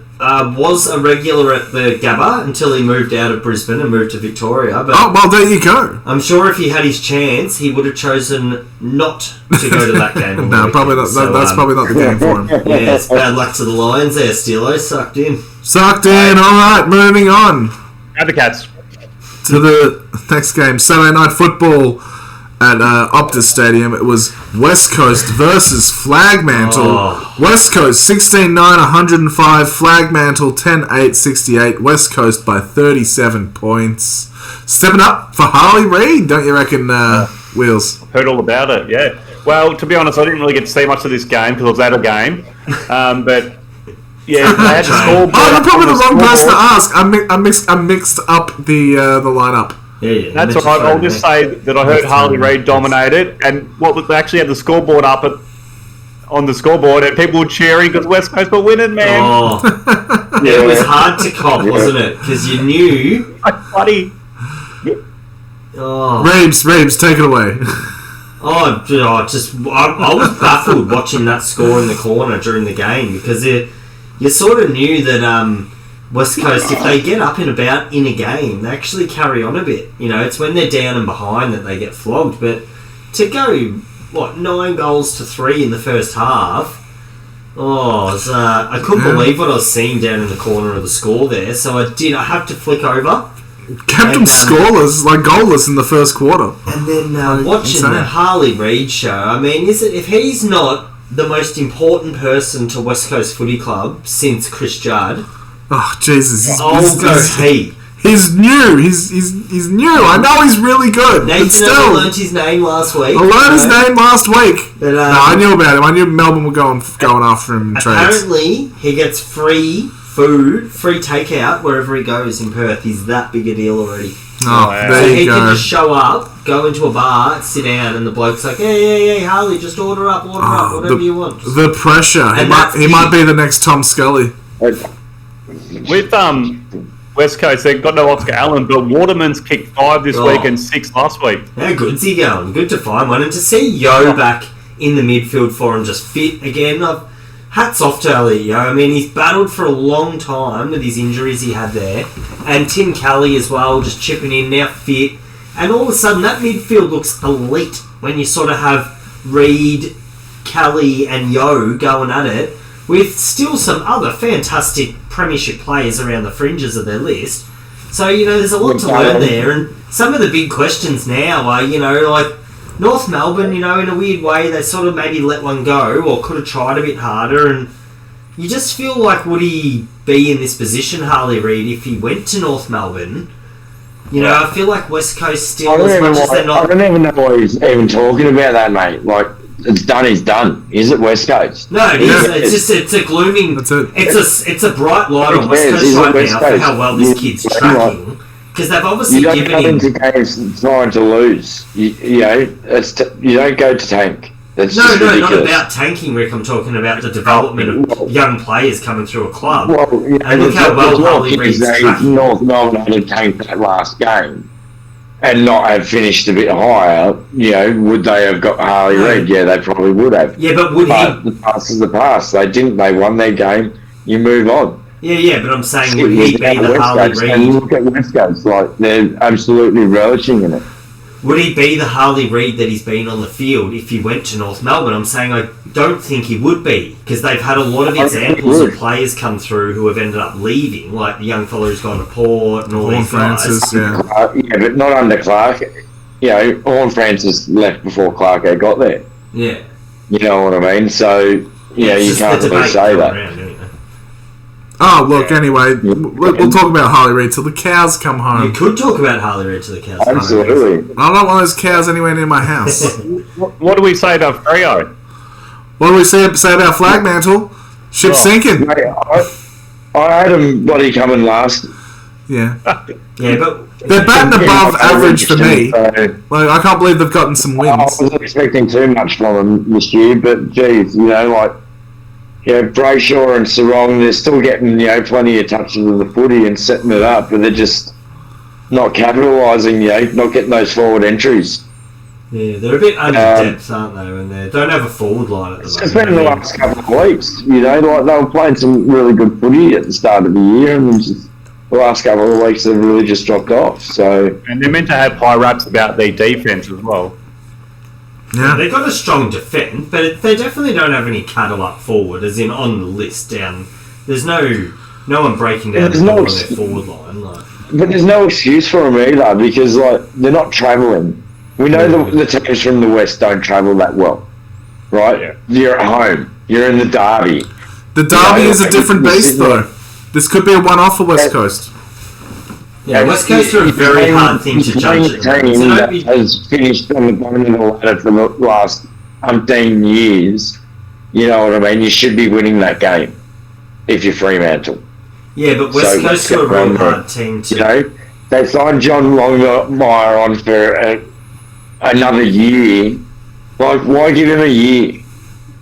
was a regular at the Gabba until he moved out of Brisbane and moved to Victoria. But there you go. I'm sure if he had his chance, he would have chosen not to go to that game. No, probably not. So, that's probably not the game for him. Yeah, it's bad luck to the Lions there. Steelo sucked in. All right, moving on. Have the Cats. To the next game, Saturday Night Football at Optus Stadium. It was West Coast versus Flagmantle. West Coast 16-9, 105. Flagmantle 10-8, 68. West Coast by 37 points. Stepping up for Harley Reid, don't you reckon, Wheels? Heard all about it, yeah. Well, to be honest, I didn't really get to see much of this game because I was at a game. But yeah, they had the scoreboard. I'm probably the wrong person to ask. I mixed up the lineup. Yeah, that's all right. I'll just say that I heard Harley Reid dominated, and they actually had the scoreboard up on the scoreboard, and people were cheering because West Coast were winning, man. It was hard to cop, wasn't it? Because you knew. Buddy. Reeves, take it away. I was baffled watching that score in the corner during the game because you sort of knew that West Coast, if they get up and about in a game, they actually carry on a bit. It's when they're down and behind that they get flogged. But to go, 9 goals to 3 in the first half, I couldn't believe what I was seeing down in the corner of the score there. So I had to flick over. Kept them scoreless, goalless in the first quarter. And then watching the Harley Reid show, I mean, if he's not the most important person to West Coast Footy Club since Chris Judd... Oh, Jesus. He's new. He's new. I know he's really good. Nathan only learnt his name last week. I learned his name last week. But, I knew about him. I knew Melbourne were going after him in trades. Apparently, he gets free food, free takeout wherever he goes in Perth. He's that big a deal already. There you go. So he can just show up, go into a bar, sit down, and the bloke's like, hey, Harley, just order up, whatever you want. The pressure. He might be the next Tom Scully. With West Coast, they've got no Oscar Allen, but Waterman's kicked 5 this week and 6 last week. How good's he going? Good to find one. And to see Yo back in the midfield for him just fit again, hats off to Ali Yo. I mean, he's battled for a long time with his injuries he had there. And Tim Kelly as well, just chipping in, now fit. And all of a sudden, that midfield looks elite when you sort of have Reid, Kelly and Yo going at it, with still some other fantastic premiership players around the fringes of their list. So, there's a lot to learn there. And some of the big questions now are, North Melbourne, in a weird way, they sort of maybe let one go or could have tried a bit harder. And you just feel like, would he be in this position, Harley Reid, if he went to North Melbourne? I feel like West Coast still, as much as they're not... I don't even know why he's even talking about that, mate. It's done. He's done. Is it West Coast? No, it is. It's a glooming. It's a bright light on West Coast right now for how well this kid's tracking. Because they've obviously given him. You don't go into games trying to lose. You don't go to tank. That's not about tanking, Rick. I'm talking about the development of young players coming through a club. And look how well Harley Reid's tracking. North Melbourne had tanked that last game and not have finished a bit higher, would they have got Harley Reid? Yeah, they probably would have. Yeah, but the past is the past. They didn't. They won their game. You move on. Yeah, but I'm saying, would he be the Harley Reid? And look at West Coast, they're absolutely relishing in it. Would he be the Harley Reid that he's been on the field if he went to North Melbourne? I'm saying I don't think he would be, because they've had a lot of examples of players come through who have ended up leaving, like the young fellow who's gone to Port and all these guys. Yeah, but not under Clark. Horn Francis left before Clark got there. Yeah. You know what I mean? So, you can't really say that. Anyway. Oh, look, anyway, we'll talk about Harley Reid till the cows come home. You could talk about Harley Reid till the cows come home. Absolutely. I don't want those cows anywhere near my house. What do we say about Freo? What do we say about Flagmantle? Ship sinking. I had them bloody coming last. Yeah. Yeah, but they're batting above average for me. Like, I can't believe they've gotten some wins. I wasn't expecting too much from them this year, but geez, Brayshaw and Sarong, they're still getting, plenty of touches of the footy and setting it up, but they're just not capitalising, not getting those forward entries. Yeah, they're a bit under depth, aren't they? And they don't have a forward line at the moment. It's been in the last couple of weeks, they were playing some really good footy at the start of the year, and just the last couple of weeks they've really just dropped off. So, and they're meant to have high raps about their defence as well. Yeah, they've got a strong defence, but they definitely don't have any cattle up forward, as in on the list down. There's no one breaking down on their forward line. But there's no excuse for them either, because they're not travelling. We know the teams from the West don't travel that well, right? Yeah. You're at home. You're in the Derby. The Derby is a different beast, though. This could be a one-off for West Coast. Yeah, West Coast are a very hard thing to judge. A team that has finished on the bottom of the ladder for the last 15 years, you know what I mean? You should be winning that game if you're Fremantle. Yeah, but West Coast are a real hard team too. They signed John Longmire on for another year. Why give him a year?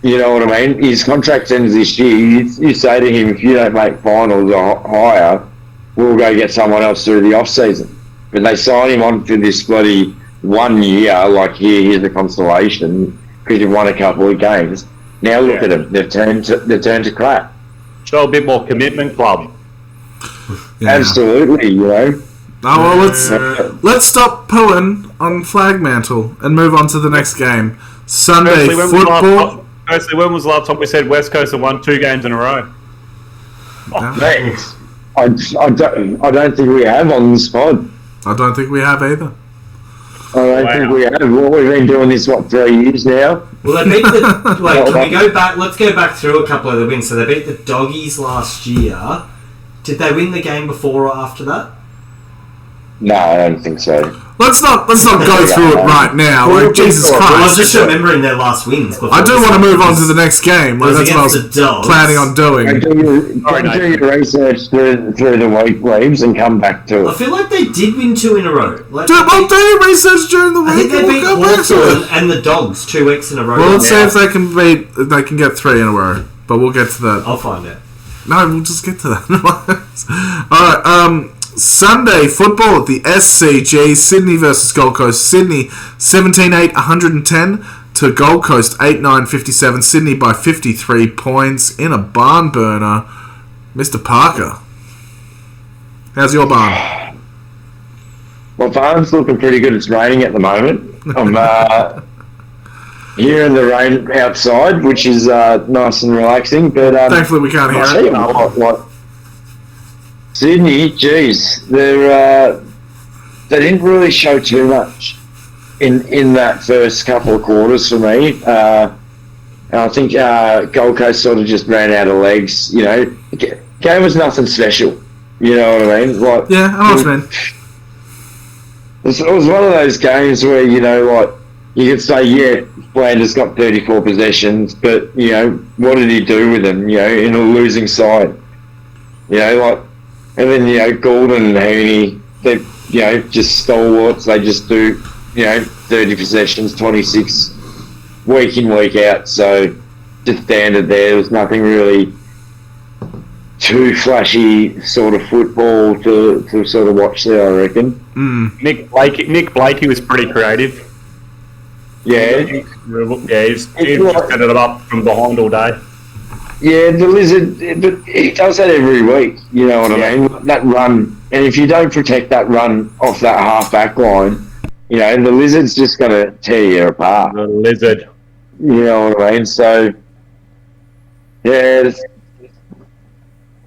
You know what I mean? His contract ends this year. You say to him, if you don't make finals or higher, we'll go get someone else through the off-season. But they sign him on for this bloody 1 year, here's a consolation, because you've won a couple of games. Now look at them. They've turned to crap. Show a bit more commitment, club. Yeah. Absolutely, Oh, well, let's stop pulling on Flagmantle and move on to the next game. Sunday football. Firstly, when was the last time we said West Coast have won 2 games in a row? Thanks. I don't think we have on this pod. I don't think we have either. I don't think we have. Well, we've been doing this 3 years now. Well, they beat the can we go back? Let's go back through a couple of the wins. So they beat the Doggies last year. Did they win the game before or after that? No, I don't think so. Let's not go through it right now. Jesus Christ! I was just remembering their last wins. I do want to move on to the next game. That's what I was planning on doing. Do your research through the week, leaves, and come back to it. I feel like they did win 2 in a row. Do your research during the week. I think they beat Hawthorn and the Dogs 2 weeks in a row. Well, let's see if they can get 3 in a row. But we'll get to that. I'll find it. No, we'll just get to that. All right. Sunday football at the SCG, Sydney versus Gold Coast. Sydney 17-8, 110 to Gold Coast 8-9, 57. Sydney by 53 points in a barn burner. Mr. Parker, how's your barn? My barn's looking pretty good. It's raining at the moment. I'm here in the rain outside, which is nice and relaxing. But thankfully we can't hear it. Sydney, geez, they didn't really show too much in that first couple of quarters for me. And I think Gold Coast sort of just ran out of legs. The game was nothing special. You know what I mean? Yeah, I know what you mean. It was one of those games where you could say, yeah, Flanders got 34 possessions, but what did he do with them? In a losing side, and then Gordon and Heaney, they just stalwarts. They just do 30 possessions, 26 week in week out. So just standard there. There's nothing really too flashy sort of football to sort of watch there, I reckon. Nick Blakey was pretty creative. Yeah. He's just set it up from behind all day. Yeah, the Lizard, but he does that every week, you know what I mean? That run, and if you don't protect that run off that half-back line, the Lizard's just going to tear you apart. The Lizard. You know what I mean? So, yeah,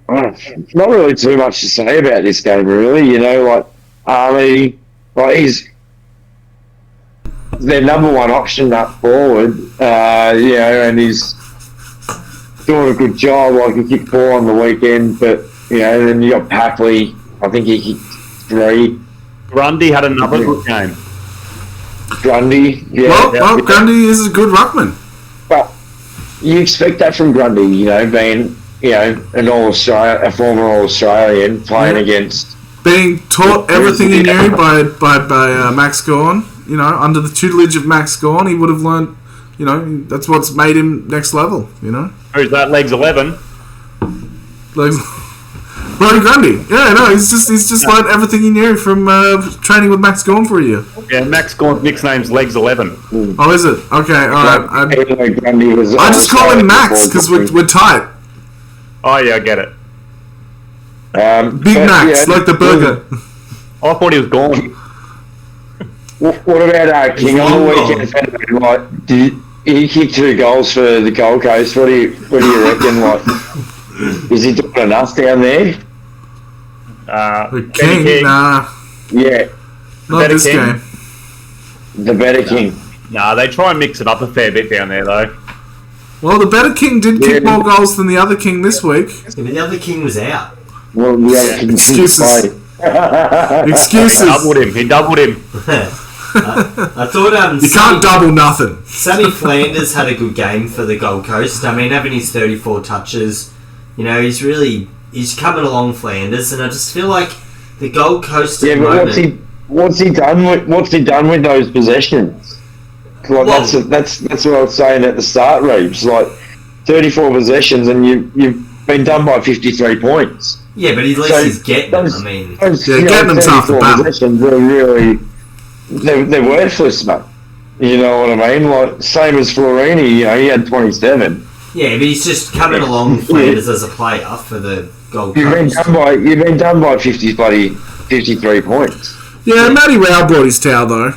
not really too much to say about this game, really. Army, he's their number one option up forward, and he's doing a good job. He kicked 4 on the weekend, but then you got Papley. I think he kicked 3. Grundy had another good game. Grundy, yeah. Well, Grundy is a good ruckman. But you expect that from Grundy, being a former All-Australian playing against... Being taught everything he knew by Max Gawn, under the tutelage of Max Gawn, he would have learned, that's what's made him next level, Who's that? Legs 11? Brody Grundy. Yeah, no, he's just learned everything he knew from training with Max Gawn for a year. Yeah, Max Gawn's nickname's Legs 11. Oh, is it? Okay, alright. I just call him Max because we're tight. Oh, yeah, I get it. Big Max, like the burger. I thought he was gone. What about King on the weekend? He kicked 2 goals for the Gold Coast. What do you reckon? Is he doing enough down there? The King? Nah. Yeah. Not this game. The better King. Nah, they try and mix it up a fair bit down there, though. Well, the better King did kick more goals than the other King this week. Yeah, but the other King was out. Well, the other King Excuses. Excuses. He doubled him. I thought you can't double nothing. Sammy Flanders had a good game for the Gold Coast. I mean, having his 34 touches, he's coming along, Flanders, and I just feel like the Gold Coast. Yeah, but what's he done with those possessions? That's what I was saying at the start, Reeves. 34 possessions, and you've been done by 53 points. Yeah, but at least he's getting them. I mean, getting them half the battle. Possessions are really they're worthless, mate. You know what I mean? Same as Florini. He had 27. Yeah, but he's just coming along, Flanders, as a player for the Gold Coast. You've been done by 53 points. Yeah, Matty Rowell brought his towel though.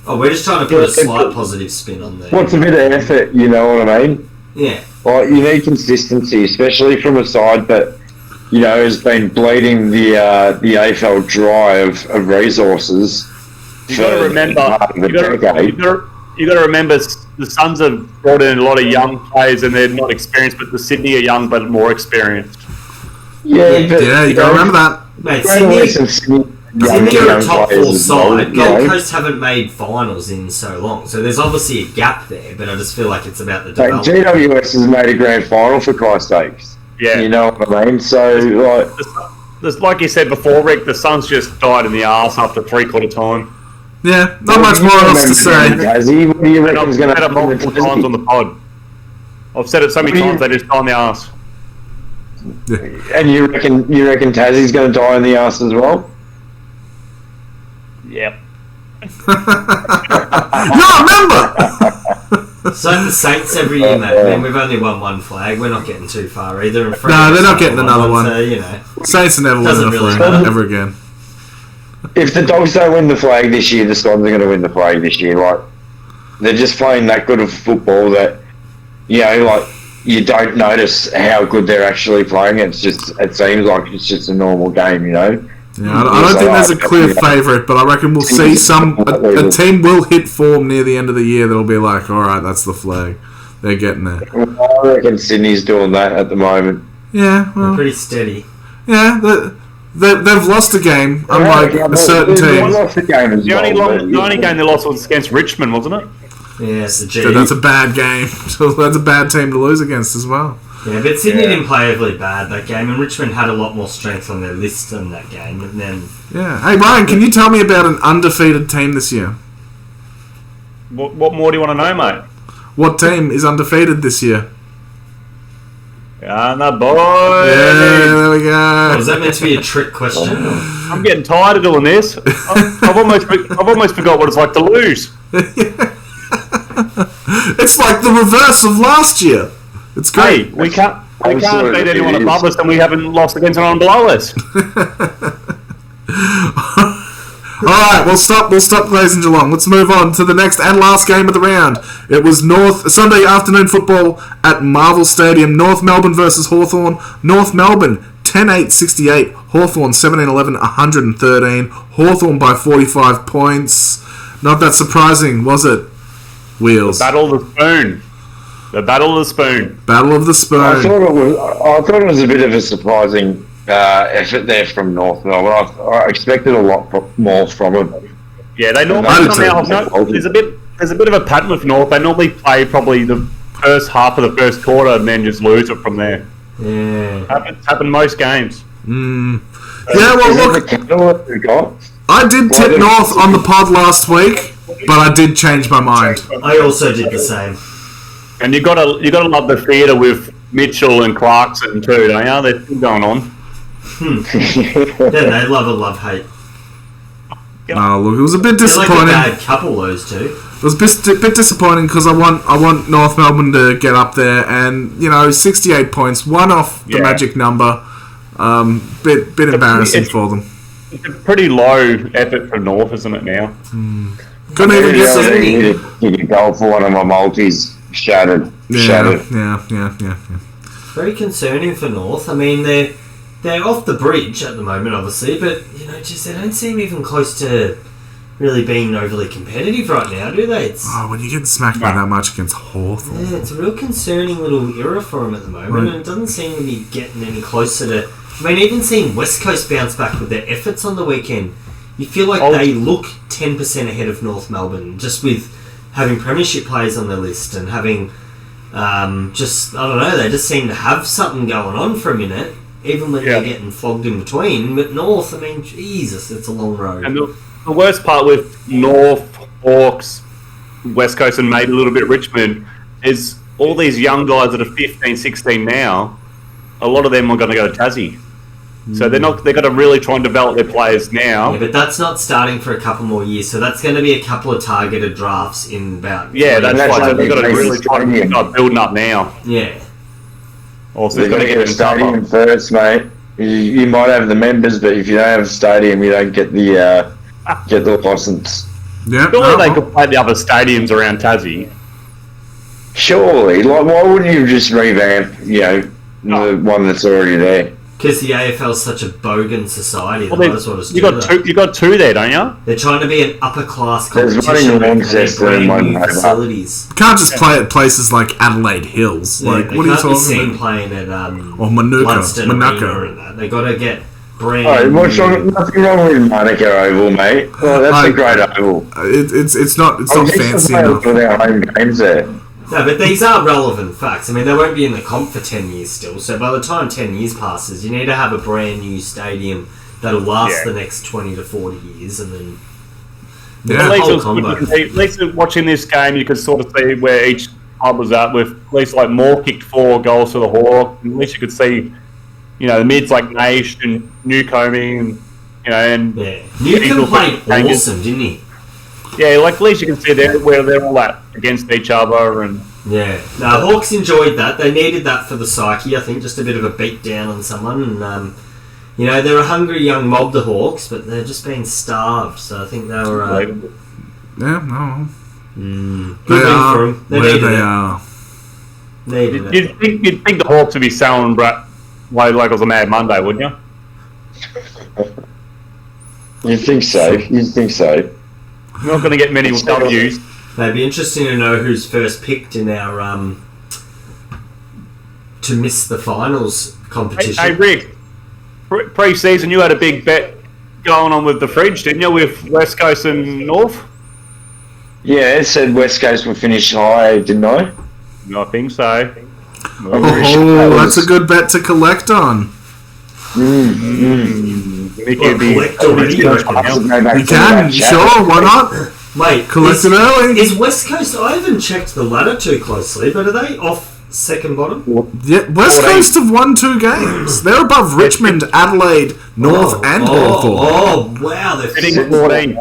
Oh, we're just trying to put a slight positive spin on there. What's a bit of effort, you know what I mean? Yeah. You need consistency, especially from a side that, has been bleeding the AFL dry of resources. You got to remember, the Suns have brought in a lot of young players, and they're not experienced, but the Sydney are young but more experienced. Yeah, you got to remember that. Mate, Sydney are a top 4 side. Gold Coast haven't made finals in so long, so there's obviously a gap there, but I just feel like it's about the development. GWS has made a grand final, for Christ's sakes. Yeah. You know what I mean? So, like you said before, Rick, the Suns just died in the arse after 3/4 time. Yeah, not much more else to say. What do you reckon is going to happen multiple times on the pod? I've said it so many times, they just die in the arse. And you reckon Tassie's going to die in the arse as well? Yep. No, remember! So the Saints every year, mate. I mean, we've only won 1 flag. We're not getting too far either. No, they're not getting another one. So, Saints are never winning a flag ever again. If the Dogs don't win the flag this year, the Swans are going to win the flag this year. They're just playing that good of football that, you don't notice how good they're actually playing. It seems like it's just a normal game, Yeah, I don't think there's a clear favourite, but I reckon we'll see a team will hit form near the end of the year that'll be like, alright, that's the flag. They're getting there. I reckon Sydney's doing that at the moment. Yeah, well. They're pretty steady. Yeah, they've lost a game, unlike a certain team. The only game they lost was against Richmond, wasn't it? Yeah, it's the G. So that's a bad game. So that's a bad team to lose against as well. Yeah, but Sydney didn't play overly bad that game, and Richmond had a lot more strength on their list in that game. And then, Hey Ryan, can you tell me about an undefeated team this year? What more do you want to know, mate? What team is undefeated this year? Yeah, boy. Yeah, there we go. Was that meant to be a trick question? I'm getting tired of doing this. I've almost forgot what it's like to lose. It's like the reverse of last year. It's great. Hey, we can't beat anyone above us, and we haven't lost against anyone below us. Alright, we'll stop glazing Geelong. Let's move on to the next and last game of the round. It was Sunday afternoon football at Marvel Stadium. North Melbourne versus Hawthorn. North Melbourne 10-8-68. Hawthorn 17-11, 113. Hawthorn by 45 points. Not that surprising, was it? Wheels. The Battle of the Spoon. The Battle of the Spoon. Battle of the Spoon. I thought it was a bit of a surprising effort there from North Melbourne. I expected a lot more from them. Yeah, they normally there's a bit of a pattern with North. They normally play probably the first half of the first quarter and then just lose it from there. Yeah. Happened most games. Yeah, well, look, I did tip North on the pod last week, but I did change my mind. I also did the same. And you gotta love the theatre with Mitchell and Clarkson too, don't you? They're still going on. Yeah, they love a love-hate. Oh, look, it was a bit They're disappointing. like a bad couple, those two. It was a bit disappointing because I want North Melbourne to get up there, and 68 points, one off the magic number. Bit embarrassing for them. It's a pretty low effort for North, isn't it now? Couldn't even get you can go for one of my multis shattered. Yeah. Very concerning for North. I mean, they're off the bridge at the moment, obviously, but just they don't seem even close to really being overly competitive right now, do they? When you get smacked by that much against Hawthorn. Yeah, it's a real concerning little era for them at the moment, and it doesn't seem to be getting any closer to. I mean, even seeing West Coast bounce back with their efforts on the weekend, you feel like they look 10% ahead of North Melbourne, just with having premiership players on their list and having I don't know, they just seem to have something going on for a minute, even when they're getting flogged in between. But North, I mean, Jesus, it's a long road. And the worst part with North, Hawks, West Coast and maybe a little bit Richmond is all these young guys that are 15, 16 now, a lot of them are going to go to Tassie. So they've got to really try and develop their players now. Yeah, but that's not starting for a couple more years, so that's going to be a couple of targeted drafts in about... Yeah, that's right. So they've got to really try and start building up now. Yeah. Also, they've got to get a stadium first, mate. You might have the members, but if you don't have a stadium, you don't get the license. Yeah. Surely they could play the other stadiums around Tassie. Surely. Like, why wouldn't you just revamp, the one that's already there? Because the AFL's such a bogan society. Well, you got two there, don't you? They're trying to be an upper-class There's competition. one in Manchester and one over. Facilities. You can't just play at places like Adelaide Hills. Yeah, Like, they what are you can't be talking seen about? playing at Or Manuka. and that. They got to get brand. Nothing wrong with Monaco Oval, mate. Oh, that's a great oval. It's not fancy enough. With our home games there. No, but these are relevant facts. I mean, they won't be in the comp for 10 years still, so by the time 10 years passes, you need to have a brand new stadium that'll last the next 20 to 40 years, and then... At least watching this game, you could sort of see where each club was at, with at least like Moore kicked 4 goals for the Hawks, and at least you could see, the mids like Naish and Newcombing, and... Yeah. Newcomb played awesome, didn't he? Yeah, like at least you can see where they're all at against each other, and No, Hawks enjoyed that. They needed that for the psyche. I think just a bit of a beat down on someone, and they're a hungry young mob, the Hawks, but they're just being starved. So I think they were. They are where they are. You'd think the Hawks would be selling like it was a Mad Monday, wouldn't you? You'd think so. You're not going to get many W's. It'd be interesting to know who's first picked in our to miss the finals competition. Hey Rick, pre-season you had a big bet going on with the fridge, didn't you, with West Coast and North? Yeah, it said West Coast will finish high, didn't I? I think so. Oh, that's a good bet to collect on. We can, sure, why not? Wait, collect it early. Is West Coast? I haven't checked the ladder too closely, but are they off second bottom? Yeah, West Coast have won 2 games. They're above Richmond, Adelaide, North, and Hawthorn. Oh, wow, they're sitting at 14.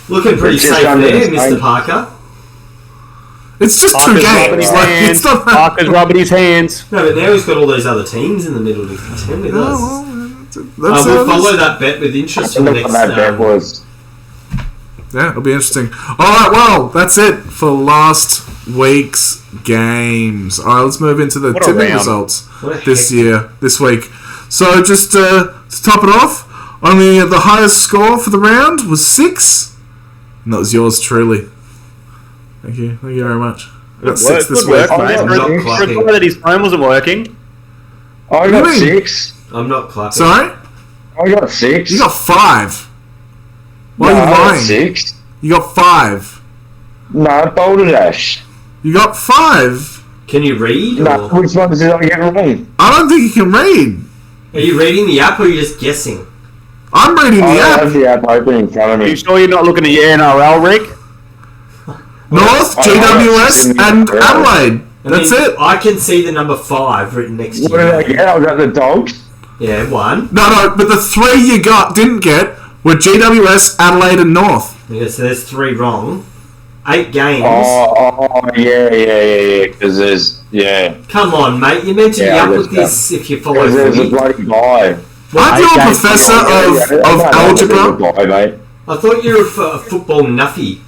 Looking pretty safe there, Mr. Parker. It's just Parker's 2 games. It's not Parker's rubbing his hands. No, but now he's got all those other teams in the middle to contend with us. We'll follow that bet with interest for the next. That bet was. Yeah, it'll be interesting. Alright, well, that's it for last week's games. Alright, let's move into the tipping results this week. So, just to top it off, only the highest score for the round was 6. And that was yours truly. Thank you very much. I got 6 this week. For a guy that his phone wasn't working. I got 6. I'm not clapping. Sorry? I got 6. You got 5. Why are you lying? I got 6. You got 5. No, Boulder Dash. You got 5. Can you read? No, Or which ones did I get wrong? I don't think you can read. are you reading the app or are you just guessing? I'm reading the I app. have the app open in front of Are you me. sure you're not looking at your NRL, Rick? North, GWS, and Adelaide. That's it. I can see the number 5 written next to What did I you. get? I got the Dogs. Yeah, 1. No, but the 3 you didn't get were GWS, Adelaide, and North. Yeah, so there's 3 wrong. 8 games. Yeah. Because there's, Come on, mate. You're meant to be Yeah, up I with guess this if you follow Because there's a footy. bloody bye. Aren't you a Okay. professor of algebra? Bye, mate. I thought you were a football nuffy.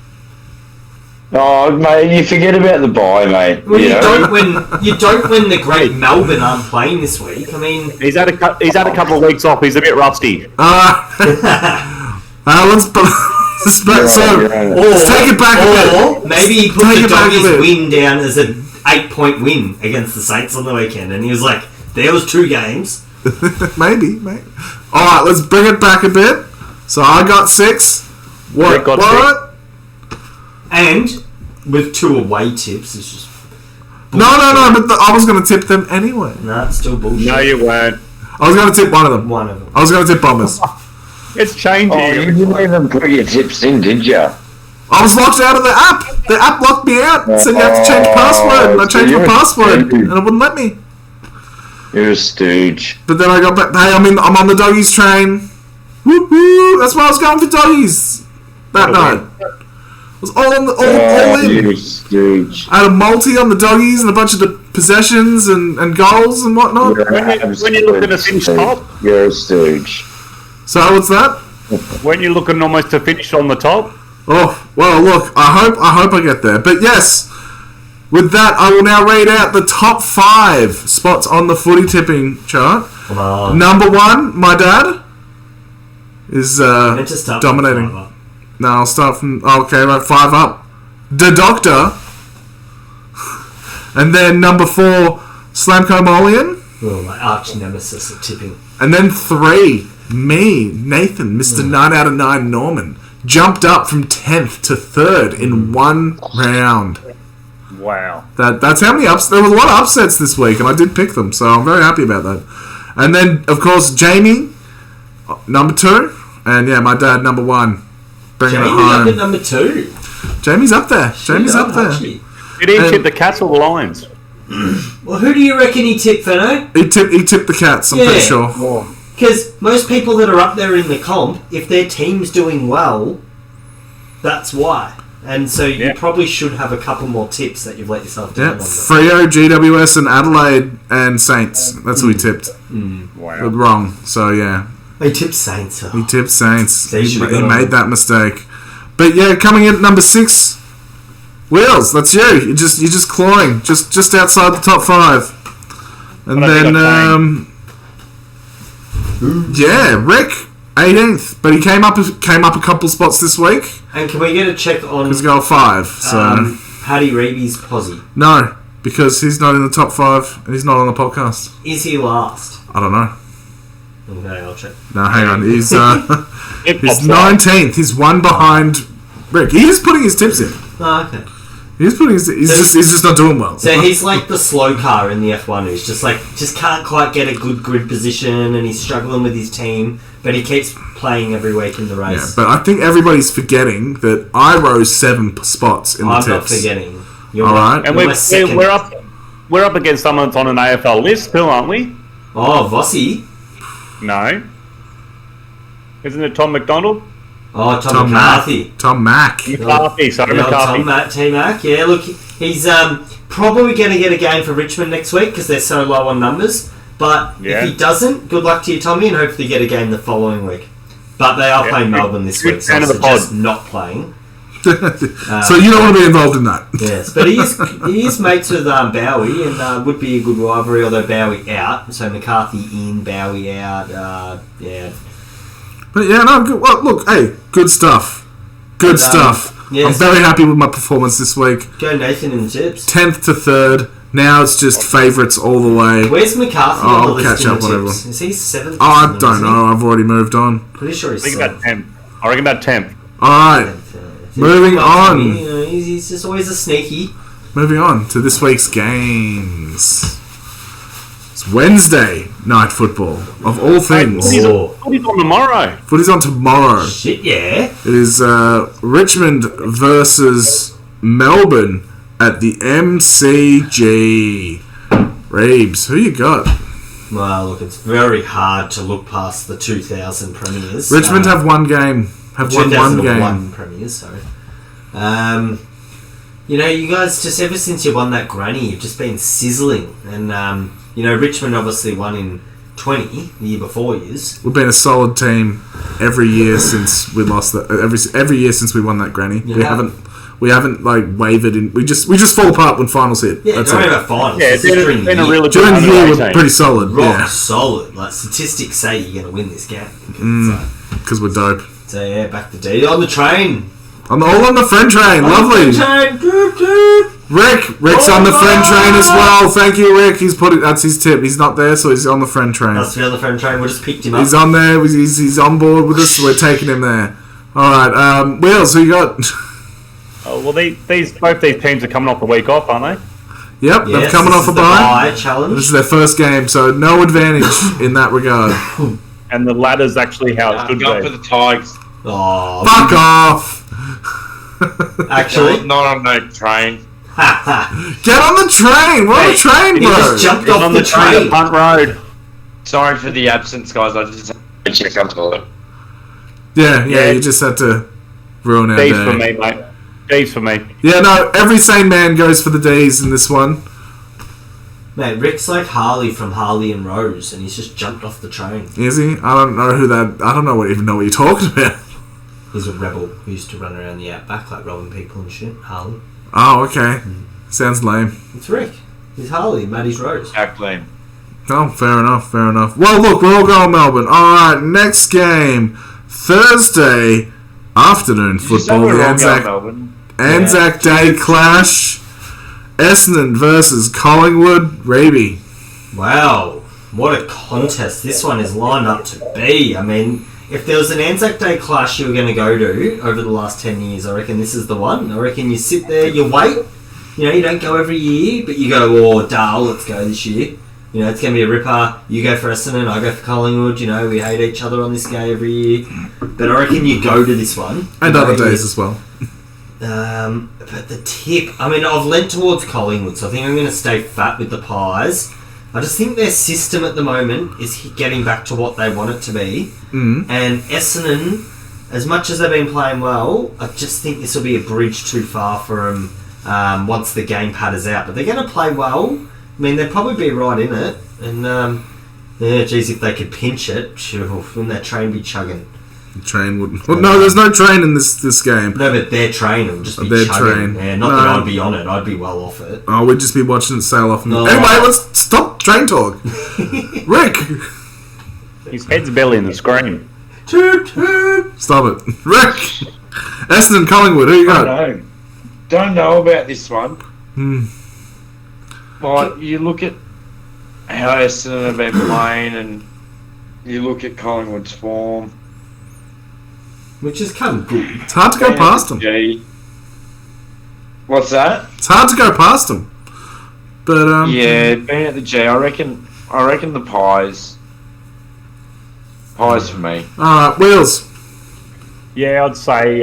Oh, mate, you forget about the bye, mate. Well, you know? don't when the great Melbourne aren't playing this week. I mean, He's had a couple of weeks off. He's a bit rusty. Let's take it back a bit. or maybe he put Take the it back a Doggies bit. win down as an 8-point win against the Saints on the weekend, and he was like, "There was 2 games." Maybe, mate. Alright, let's bring it back a bit. So I got 6. Rick got What? And with 2 away tips, it's just No, but I was going to tip them anyway. it's still bullshit. No, you weren't. I was going to tip one of them. One of them. I was going to tip Bombers. It's changing. Oh, you didn't even put your tips in, did you? I was locked out of the app. The app locked me out. It said you have to change password. And I changed my password. And it wouldn't let me. You're a stooge. But then I got back. Hey, I'm on the Doggies train. Woo woo! That's why I was going for Doggies that night. It was all in. You're a stooge. I had a multi on the Doggies and a bunch of the possessions and goals and whatnot. When you're looking to finish top, You're a stooge. So what's that? when you're looking almost to finish on the top, Oh well, look. I hope I get there. But yes, with that, I will now read out the top 5 spots on the footy tipping chart. Come on. Number 1, my dad is Meant to start from dominating. 5 up. No, I'll start from... Okay, right, 5 up. The Doctor. And then number 4, Slamko Molian. Oh, my arch nemesis of tipping. And then 3, me, Nathan, Mr. 9 out of 9 Norman. Jumped up from 10th to 3rd in 1 round. wow. That's how many ups... There was a lot of upsets this week, and I did pick them, so I'm very happy about that. And then, of course, Jamie, number 2. And, yeah, my dad, number 1. Bringing Jamie it up home. at number 2. Jamie's up there. Jamie's up there. Actually. Did he And- tip the Cats or the Lions? Well, who do you reckon he tipped, Feno? He tipped the Cats, I'm pretty sure. Because most people that are up there in the comp, if their team's doing well, that's why. And so you Yeah. probably should have a couple more tips that you've let yourself down Yeah, on. Freo, GWS, and Adelaide, and Saints. That's who he tipped. Wow. Wrong. So, yeah. They tipped Saints. He tipped Saints. So you He should've got on made it. that mistake. But, yeah, coming in at number 6... Wheels, that's you. You're just clawing, just outside the top 5, and But I think then yeah, Rick 18th, but he came up a couple spots this week. And can we get a check on He's got 5, so Paddy Reeby's posse? no, because he's not in the top 5 and he's not on the podcast. Is he last? I don't know. Okay, I'll check. No, hang on, he's It he's pops up. 19th. He's 1 behind Rick. He's putting his tips in. Oh, okay. He's just not doing well. So he's like the slow car in the F1 who's just can't quite get a good grid position and he's struggling with his team, but he keeps playing every week in the Yeah, race. but I think everybody's forgetting that I rose 7 spots in the I'm tips. not forgetting. You're All my- right. you're And my second. we're up against someone that's on an AFL list too, aren't we? Oh, Vossi. No. Isn't it Tom McDonald? Oh, Tom McCarthy. Tom Mack. McCarthy, sorry, Yeah, McCarthy. T-Mac. Yeah, look, he's probably going to get a game for Richmond next week because they're so low on numbers. But Yeah. if he doesn't, good luck to you, Tommy, and hopefully get a game the following week. But they are Yeah. playing Melbourne this Good week, so fan I of the pod. suggest not playing. So you don't want to be involved in that. Yes, but he is mates with Bowie, and would be a good rivalry, although Bowie out. So McCarthy in, Bowie out. Yeah. But yeah, no, good. Well, look, hey, good stuff. Good stuff. yes. I'm very happy with my performance this week. Go Nathan in the tips. 10th to 3rd. Now it's just favourites all the way. Where's McCarthy on the I'll list catch in up the on tips? everyone. Is he 7th? Oh, I don't know. I've already moved on. Pretty sure he's I think 7th. about 10th. I reckon about 10th. All right. Moving on. You know, he's just always a sneaky. moving on to this week's games. It's Wednesday night football, of all things. Footy's on tomorrow. Footy's on tomorrow. Shit, yeah. It is Richmond versus Melbourne at the MCG. Reeves, who you got? Well, look, it's very hard to look past the 2000 premiers. Richmond have one game. Have won one game. Premiers, sorry. You know, you guys, just ever since you won that granny, you've just been sizzling. And, you know, Richmond obviously won in 20, the year before years. We've been a solid team every year since we lost that. Every year since we won that granny. Yeah. We haven't like wavered in. We just fall apart when finals hit. Yeah, don't worry about finals. Yeah, during the year. During the year, we're pretty solid. Rock solid. Like, statistics say you're going to win this game. Because we're dope. So, yeah, back to D. On the train. All on the friend train. Lovely. Rick's on the friend train as well. Thank you, Rick. That's his tip. He's not there, so he's on the friend train. That's on the friend train. We just picked him up. He's on there. He's on board with us. So we're taking him there. All right. Wheels, who you got? Oh, well, both these teams are coming off a week off, aren't they? Yep, they're coming off a bye. Challenge. This is their first game, so no advantage in that regard. And the ladder's actually how it should go be. for the Tigers. Oh, fuck off! Actually, not on no train. Get on the train! We're on the train, he bro! just jumped off the train. Punt road. Sorry for the absence, guys. I just had to check up on it. Yeah, you just had to ruin our D's day. for me, mate. D's for me. Yeah, no, every sane man goes for the D's in this one. Man, Rick's like Harley from Harley and Rose, and he's just jumped off the train. Is he? I don't know even know what you're talking about. He's a rebel who used to run around the outback, like robbing people and shit. Harley. Oh, okay. Sounds lame. It's Rick. He's Harley, Maddie's Rose. Act lame. Oh, fair enough. Well, look, we're all going Melbourne. Alright, next game. Thursday afternoon football. The ANZAC Day clash. Essendon versus Collingwood. Reeby. Wow, what a contest this one is lined up to be. I mean, if there was an ANZAC Day clash you were going to go to over the last 10 years, I reckon this is the one. I reckon you sit there, you wait. You know, you don't go every year, but you go, oh, Dale, let's go this year. You know, it's going to be a ripper. You go for Essendon, I go for Collingwood. You know, we hate each other on this day every year. But I reckon you go to this one. And other days as well. But the tip, I mean, I've lent towards Collingwood, so I think I'm going to stay fat with the Pies. I just think their system at the moment is getting back to what they want it to be. And Essendon, as much as they've been playing well, I just think this will be a bridge too far for them once the game patters out. But they're going to play well. I mean, they'll probably be right in it. And, geez, if they could pinch it, wouldn't that train be chugging? The train wouldn't. Well, no, there's no train in this game. No, but their train will just be chugging. Yeah, not that I'd be on it. I'd be well off it. Oh, we'd just be watching it sail off. Anyway, let's stop train talk. Rick! His head's barely in the screen. Toot, toot. Stop it. Rick! Essendon, Collingwood, who you got? Don't know about this one. But you look at how Essendon have been playing and you look at Collingwood's form. Which has come good. It's hard to go past them. What's that? It's hard to go past them. But yeah, being at the G, I reckon the Pies. Pies for me. Alright, Wheels. Yeah, I'd say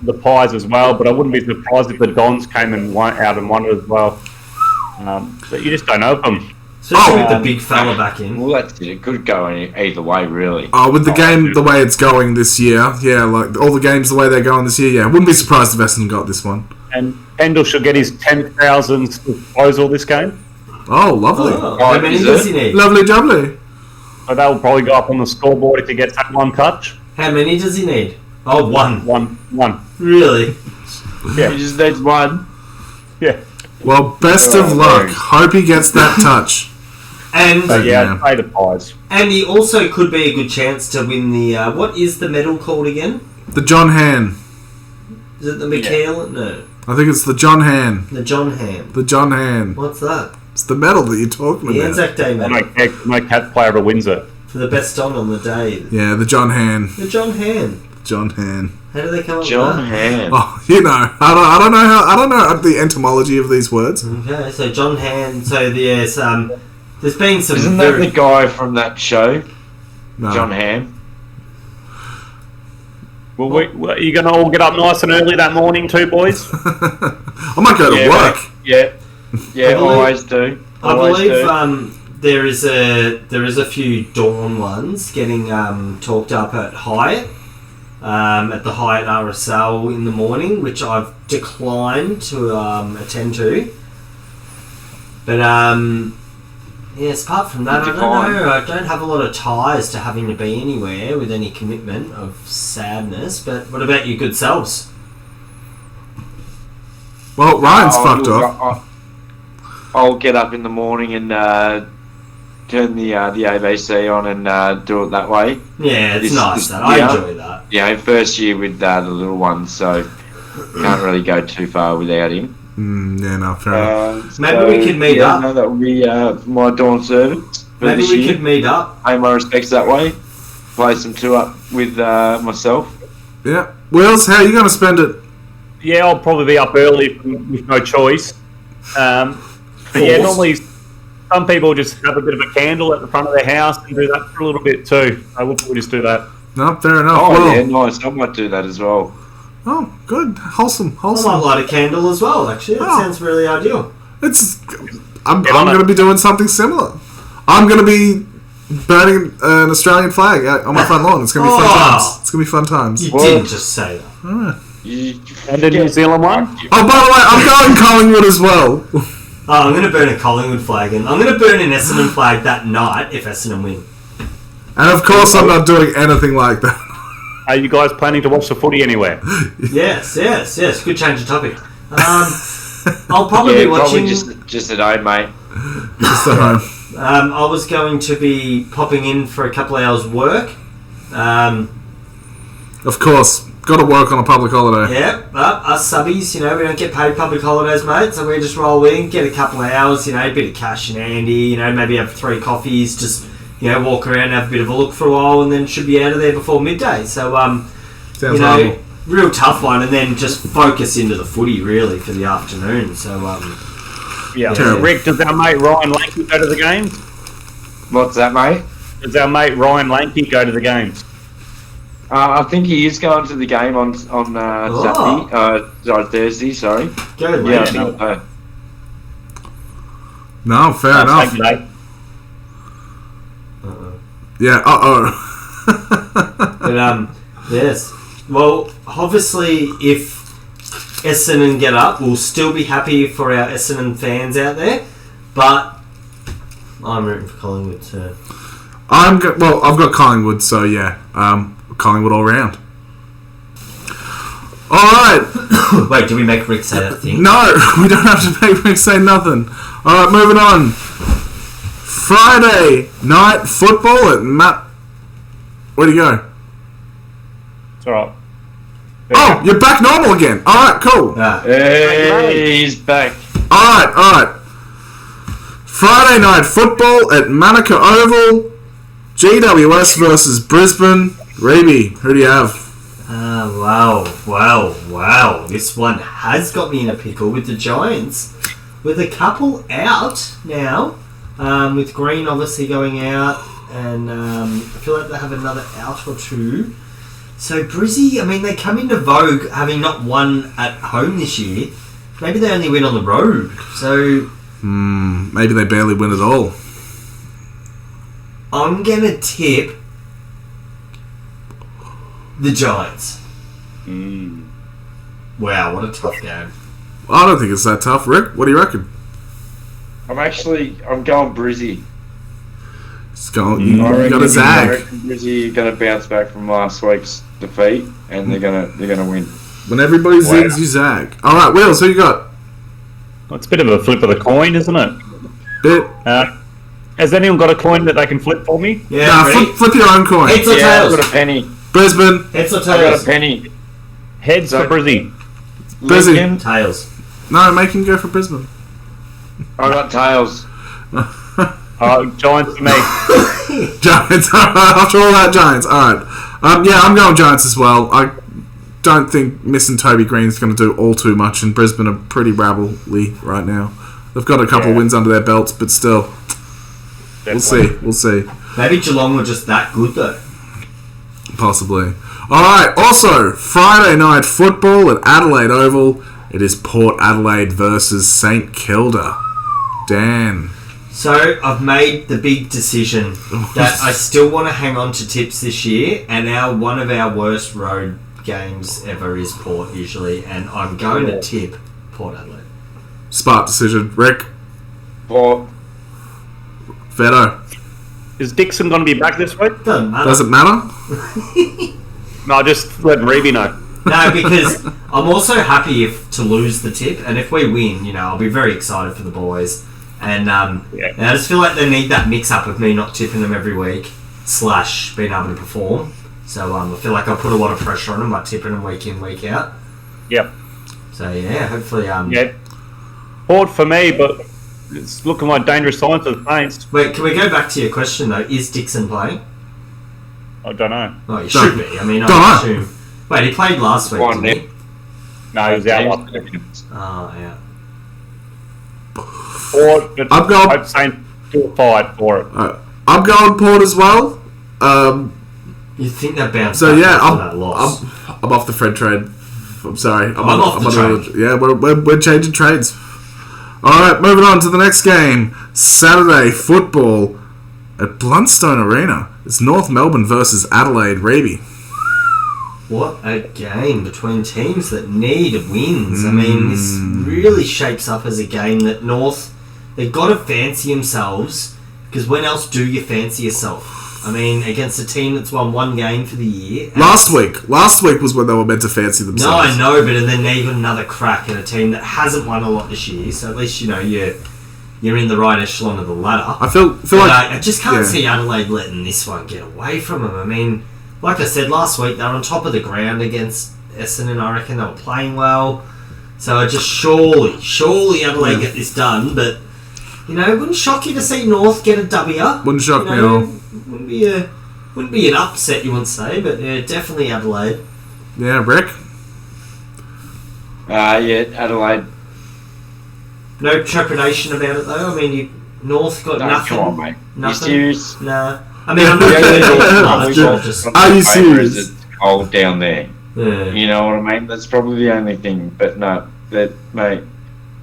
the Pies as well, but I wouldn't be surprised if the Dons came and won it as well. But you just don't know them. Especially with the big fella back in. Well, that's it. It could go either way, really. Oh, with the game the way it's going this year, yeah, like all the games the way they're going this year, yeah. Wouldn't be surprised if Essendon got this one. And Pendle should get his 10,000th disposal this game. Oh, lovely. How many does he need? Lovely jubbly. So that will probably go up on the scoreboard if he gets that one touch. How many does he need? Oh, one. One. Really? Yeah. He just needs one. Yeah. Well, best of luck. Hope he gets that touch. And I'd play the Pies. And he also could be a good chance to win the... what is the medal called again? The John Han. Is it the McHale? No. I think it's the John Han. The John Han. The John Han. What's that? It's the medal that you're talking the about. The Anzac Day medal. No cat player ever wins it. For the best on the day. Yeah, the John Han. The John Han. John Han. How do they come up John with that? Han. Oh, you know, I don't know the etymology of these words. Okay, so John Han. So there's been some. Isn't that the guy from that show? No. John Han. Well, are you going to all get up nice and early that morning too, boys? I might go to work. Mate. Yeah, always do. I believe there is a few dawn ones getting talked up at Hyatt, at the Hyatt RSL in the morning, which I've declined to attend to. But yes, apart from that, I don't know. I don't have a lot of ties to having to be anywhere with any commitment of sadness. But what about your good selves? Well, Ryan's fucked off. I'll get up in the morning and turn the ABC on and do it that way. Yeah, it's nice. I enjoy that. Yeah, first year with the little ones, so can't really go too far without him. Yeah, no, fair enough. Maybe we could meet up. No, that would be my dawn service. Maybe we could meet up. Pay my respects that way. Play some two up with myself. Yeah. Wills, how are you going to spend it? Yeah, I'll probably be up early with no choice. But yeah, normally some people just have a bit of a candle at the front of their house and do that for a little bit too. I will probably just do that. No, fair enough. Oh, yeah, nice. I might do that as well. Oh, good. Wholesome. I might light a candle as well, actually. That sounds really ideal. I'm going to be doing something similar. I'm going to be burning an Australian flag out on my front lawn. It's going to be fun times. It's going to be fun times. You didn't just say that. And the New Zealand one? Oh, by the way, I'm going Collingwood as well. I'm going to burn a Collingwood flag, and I'm going to burn an Essendon flag that night if Essendon win. And of course, I'm not doing anything like that. Are you guys planning to watch the footy anywhere? Yes. Good change of topic. I'll probably be watching. Probably just at home, mate. Just at home. I was going to be popping in for a couple of hours work. Of course, got to work on a public holiday. Yeah, us subbies, we don't get paid public holidays, mate. So we just roll in, get a couple of hours, a bit of cash in handy. Maybe have 3 coffees, just walk around, have a bit of a look for a while, and then should be out of there before midday. So Sounds horrible. Real tough one, and then just focus into the footy really for the afternoon. So yeah. Terrible. Rick, does our mate Ryan Lanky go to the games? What's that, mate? Does our mate Ryan Lanky go to the games? I think he is going to the game on Saturday. Thursday. Sorry. Go, Yeah, mate. I think so. No, fair enough. Thank you, mate. Yeah, But yes. Well, obviously, if Essendon get up, we'll still be happy for our Essendon fans out there. But I'm rooting for Collingwood too. I've got Collingwood, so yeah, Collingwood all round. All right. Wait, do we make Rick say that thing? No, we don't have to make Rick say nothing. All right, moving on. Friday night football at Where'd you go? It's alright. Oh, you're back normal again. All right, cool. Hey, he's back. All right. Friday night football at Manuka Oval. GWS versus Brisbane. Reeby, who do you have? Wow. This one has got me in a pickle with the Giants. With a couple out now. With Green obviously going out. And I feel like they have another out or two. So Brizzy, they come into vogue having not won at home this year. Maybe they only win on the road. So maybe they barely win at all. I'm going to tip the Giants. Wow, what a tough game. I don't think it's that tough. Rick, what do you reckon? I'm going Brizzy. You got a zag. I reckon Brizzy are going to bounce back from last week's defeat, and they're going to win. When everybody zigs, you zag. All right, Wills, who you got? Well, it's a bit of a flip of the coin, isn't it? Bit. Has anyone got a coin that they can flip for me? Yeah, Nah, flip your own coin. Heads or I've tails? got a penny. Brisbane. Heads or I've got tails? a penny. Heads for Brizzy. Brizzy. Lincoln. Tails. No, make him go for Brisbane. I got tails. Giants for me. Giants. After all that, Giants. All right. Yeah, I'm going Giants as well. I don't think missing Toby Green's going to do all too much, and Brisbane are pretty rabble-y right now. They've got a couple of wins under their belts, but still. Definitely. We'll see. Maybe Geelong were just that good, though. Possibly. Alright, also, Friday night football at Adelaide Oval. It is Port Adelaide versus St Kilda. Dan. So, I've made the big decision that I still want to hang on to tips this year, and one of our worst road games ever is Port, usually, and I'm going to tip Port Adelaide. Smart decision. Rick? Port. Veto? Is Dixon going to be back this week? Does it matter? No, just let Reeve know. No, because I'm also happy to lose the tip, and if we win, I'll be very excited for the boys. And I just feel like they need that mix-up of me not tipping them every week, / being able to perform. So I feel like I put a lot of pressure on them by tipping them week in, week out. Yep. So hopefully... Port for me, but it's looking like dangerous signs for the Saints. Wait, can we go back to your question, though? Is Dixon playing? I don't know. Oh, he should be. I mean, I assume... Wait, he played last week, didn't he? No, he was out last week. Oh, yeah. Port, but I'm saying still fight for it. I'm going Port as well. You think they're bounced so back after that loss? I'm off the Fred trade. I'm sorry. I'm off the trade. Yeah, we're changing trades. Alright, moving on to the next game. Saturday football at Blundstone Arena. It's North Melbourne versus Adelaide Reeve. What a game between teams that need wins. I mean, this really shapes up as a game that North, they've got to fancy themselves, because when else do you fancy yourself? I mean, against a team that's won one game for the year. Last week was when they were meant to fancy themselves. No, I know, but then they got another crack at a team that hasn't won a lot this year, so at least, you're in the right echelon of the ladder. I feel like... I just can't see Adelaide letting this one get away from them. I mean, like I said last week, they're on top of the ground against Essendon. I reckon they were playing well. So I just surely Adelaide get this done, but... it wouldn't shock you to see North get a W. Wouldn't shock me at all. Wouldn't be an upset, you wouldn't say, but definitely Adelaide. Yeah, Rick? Adelaide. No trepidation about it, though. I mean, North got nothing. Come on, mate. Nothing. You serious? Nah. I mean, I'm not going Are you serious? It's cold down there. Yeah. You know what I mean? That's probably the only thing. But no, mate.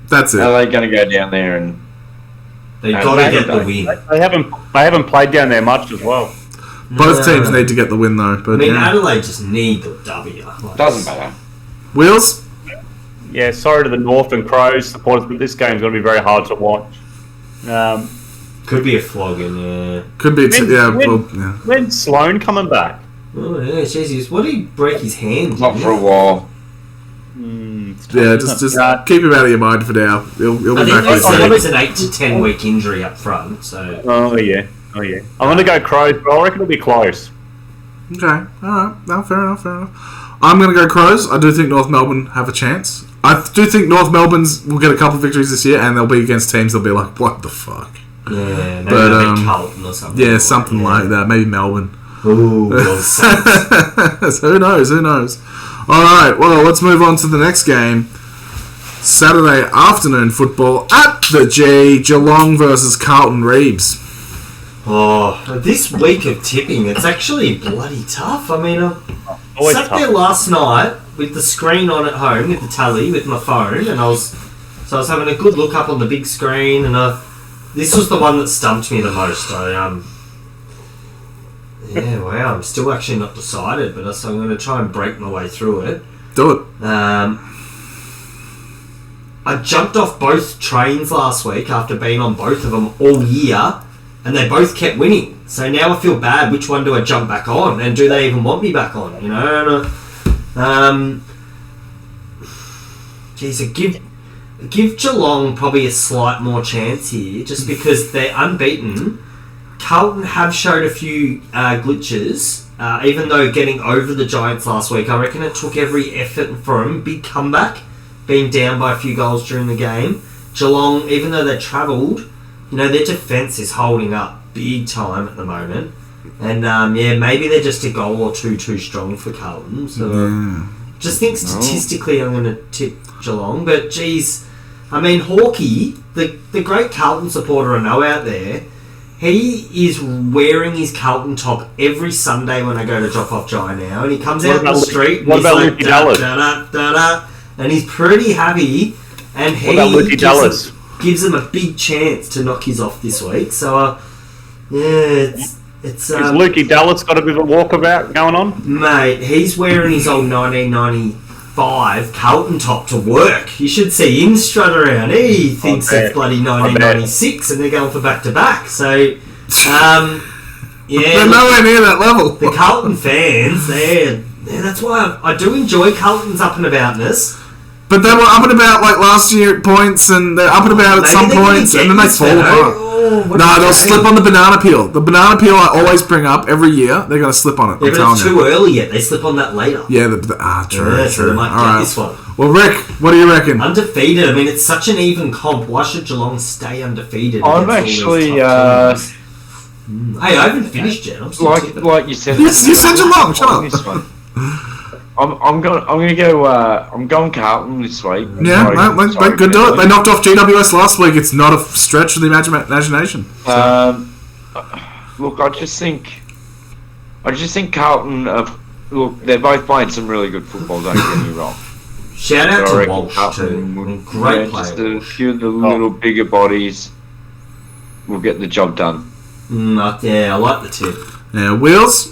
That's it. Are they going to go down there and... They've got to get the win. They haven't played down there much as well. Both teams need to get the win, though. But Adelaide just need the W. Doesn't matter. Wheels? Yeah, sorry to the North and Crows supporters, but this game's going to be very hard to watch. Could be a flogging, yeah. Could be, When's Sloan coming back? Oh, yeah, Jesus. What did he break his hand? Not for a while. Just keep him out of your mind for now. He'll be back. I think it's an 8 to 10 week injury up front. So. Oh yeah. I'm going to go Crows, but I reckon it'll be close. Okay, all right. No, fair enough. I'm going to go Crows. I do think North Melbourne have a chance. I do think North Melbourne's will get a couple of victories this year, and they'll be against teams that'll be like, what the fuck? Yeah, maybe Carlton or something. Yeah, something like that. Maybe Melbourne. Ooh, so who knows? Alright, well, let's move on to the next game. Saturday afternoon football at the G. Geelong versus Carlton Reeves. Oh, this week of tipping, it's actually bloody tough. I mean, I sat there last night with the screen on at home, with the tally, with my phone, and I was having a good look up on the big screen, and this was the one that stumped me the most. I'm still actually not decided, but I'm going to try and break my way through it. Do it. I jumped off both trains last week after being on both of them all year, and they both kept winning. So now I feel bad. Which one do I jump back on? And do they even want me back on? Give Geelong probably a slight more chance here, just because they're unbeaten. Carlton have showed a few glitches, even though getting over the Giants last week, I reckon it took every effort for them. Big comeback, being down by a few goals during the game. Geelong, even though they travelled, their defence is holding up big time at the moment. And maybe they're just a goal or two too strong for Carlton. So just think statistically I'm going to tip Geelong. But geez, I mean, Hawkeye, the great Carlton supporter I know out there, he is wearing his Carlton top every Sunday when I go to drop off Jai now. And he comes out the street and he's like, da-da, and he's pretty happy. And he gives them a big chance to knock his off this week. So, it's Has Lukey Dallas got a bit of a walkabout going on? Mate, he's wearing his old 1995 Carlton top to work. You should see him strut around. He thinks it's bloody 1996 and they're going for back-to-back. So, they're nowhere near that level. The Carlton fans, that's why I do enjoy Carlton's up and aboutness. But they were up and about like last year at points, and they're up and about at some points, and then they fall apart. No, they'll slip on the banana peel. The banana peel I always bring up every year. They're going to slip on it. Yeah, but it's too early yet. They slip on that later. Yeah, true. So they might get this one. Well, Rick, what do you reckon? Undefeated. I mean, it's such an even comp. Why should Geelong stay undefeated? I'm actually. Hey, I haven't finished yet. I'm still like you said. You said Geelong. Shut up. I'm going Carlton this week. Yeah, mate, good do it. They knocked off GWS last week. It's not a stretch of the imagination. Look, I just think Carlton. Look, they're both playing some really good football. Don't get me wrong. Shout out to Walsh too. Great player. Just a few of the little bigger bodies will get the job done. I like the tip. Yeah, Wheels.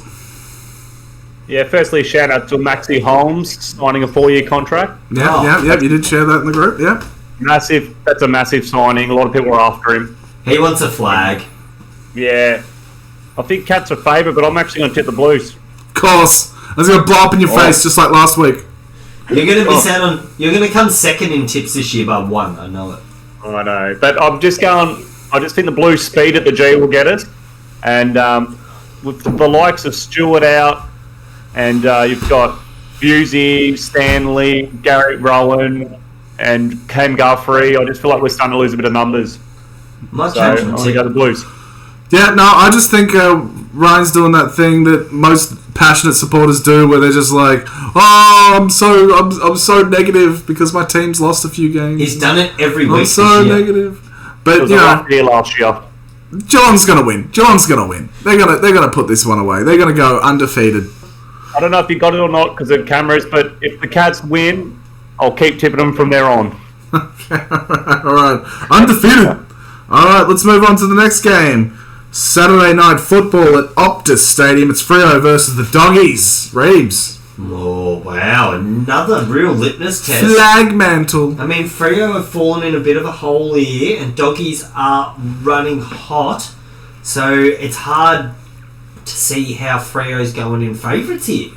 Yeah, firstly, shout out to Maxi Holmes signing a 4-year contract. Yeah, you did share that in the group, yeah. Massive, that's a massive signing. A lot of people are after him. He wants a flag. Yeah. I think Cats are favourite, but I'm actually going to tip the Blues. Of course. I was going to blow up in your face just like last week. You're going to miss out on... You're going to come second in tips this year by 1. I know it. I know. But I just think the Blues speed at the G will get us. And with the likes of Stewart out, and you've got Busey, Stanley, Garrett Rowan, and Cam Guthrie. I just feel like we're starting to lose a bit of numbers. I'm going to go the Blues. Yeah, no, I just think Ryan's doing that thing that most passionate supporters do, where they're just like, "Oh, I'm so negative because my team's lost a few games." He's done it every week. I'm so negative, but it was a rough year last year. Geelong's gonna win. They're gonna put this one away. They're gonna go undefeated. I don't know if you got it or not because of cameras, but if the Cats win, I'll keep tipping them from there on. Okay, all right. Undefeated. All right, let's move on to the next game. Saturday night football at Optus Stadium. It's Freo versus the Doggies. Reeves. Oh, wow. Another real litmus test. Flag mantle. I mean, Freo have fallen in a bit of a hole here, and Doggies are running hot. So it's hard to see how Freo's going in favourites here.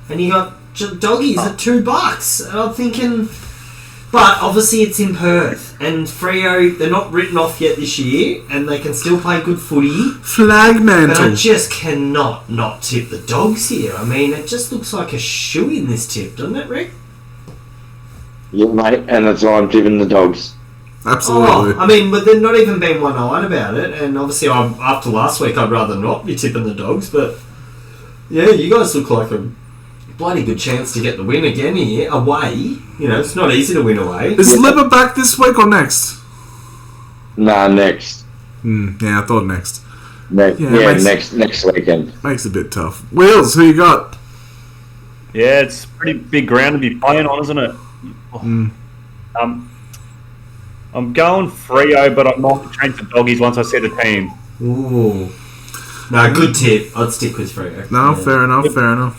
And you got Doggies at $2. And I'm thinking... But obviously it's in Perth. And Freo, they're not written off yet this year. And they can still play good footy. Flag mantle. But I just cannot not tip the Dogs here. I mean, it just looks like a shoe in this tip, doesn't it, Rick? Yeah, mate. And that's why I'm tipping the Dogs. Absolutely. I mean, but they've not even been one-eyed about it. And obviously, after last week, I'd rather not be tipping the Dogs. But, yeah, you guys look like a bloody good chance to get the win again here. Away. You know, it's not easy to win away. Is Libba back this week or next? Nah, next. Yeah, I thought next. Next weekend. Makes it a bit tough. Wheels, who you got? Yeah, it's a pretty big ground to be playing on, isn't it? I'm going Freo, but I'm not going to change the Doggies once I set a team. Ooh. No, good tip. I'd stick with Freo. No, yeah. Fair enough.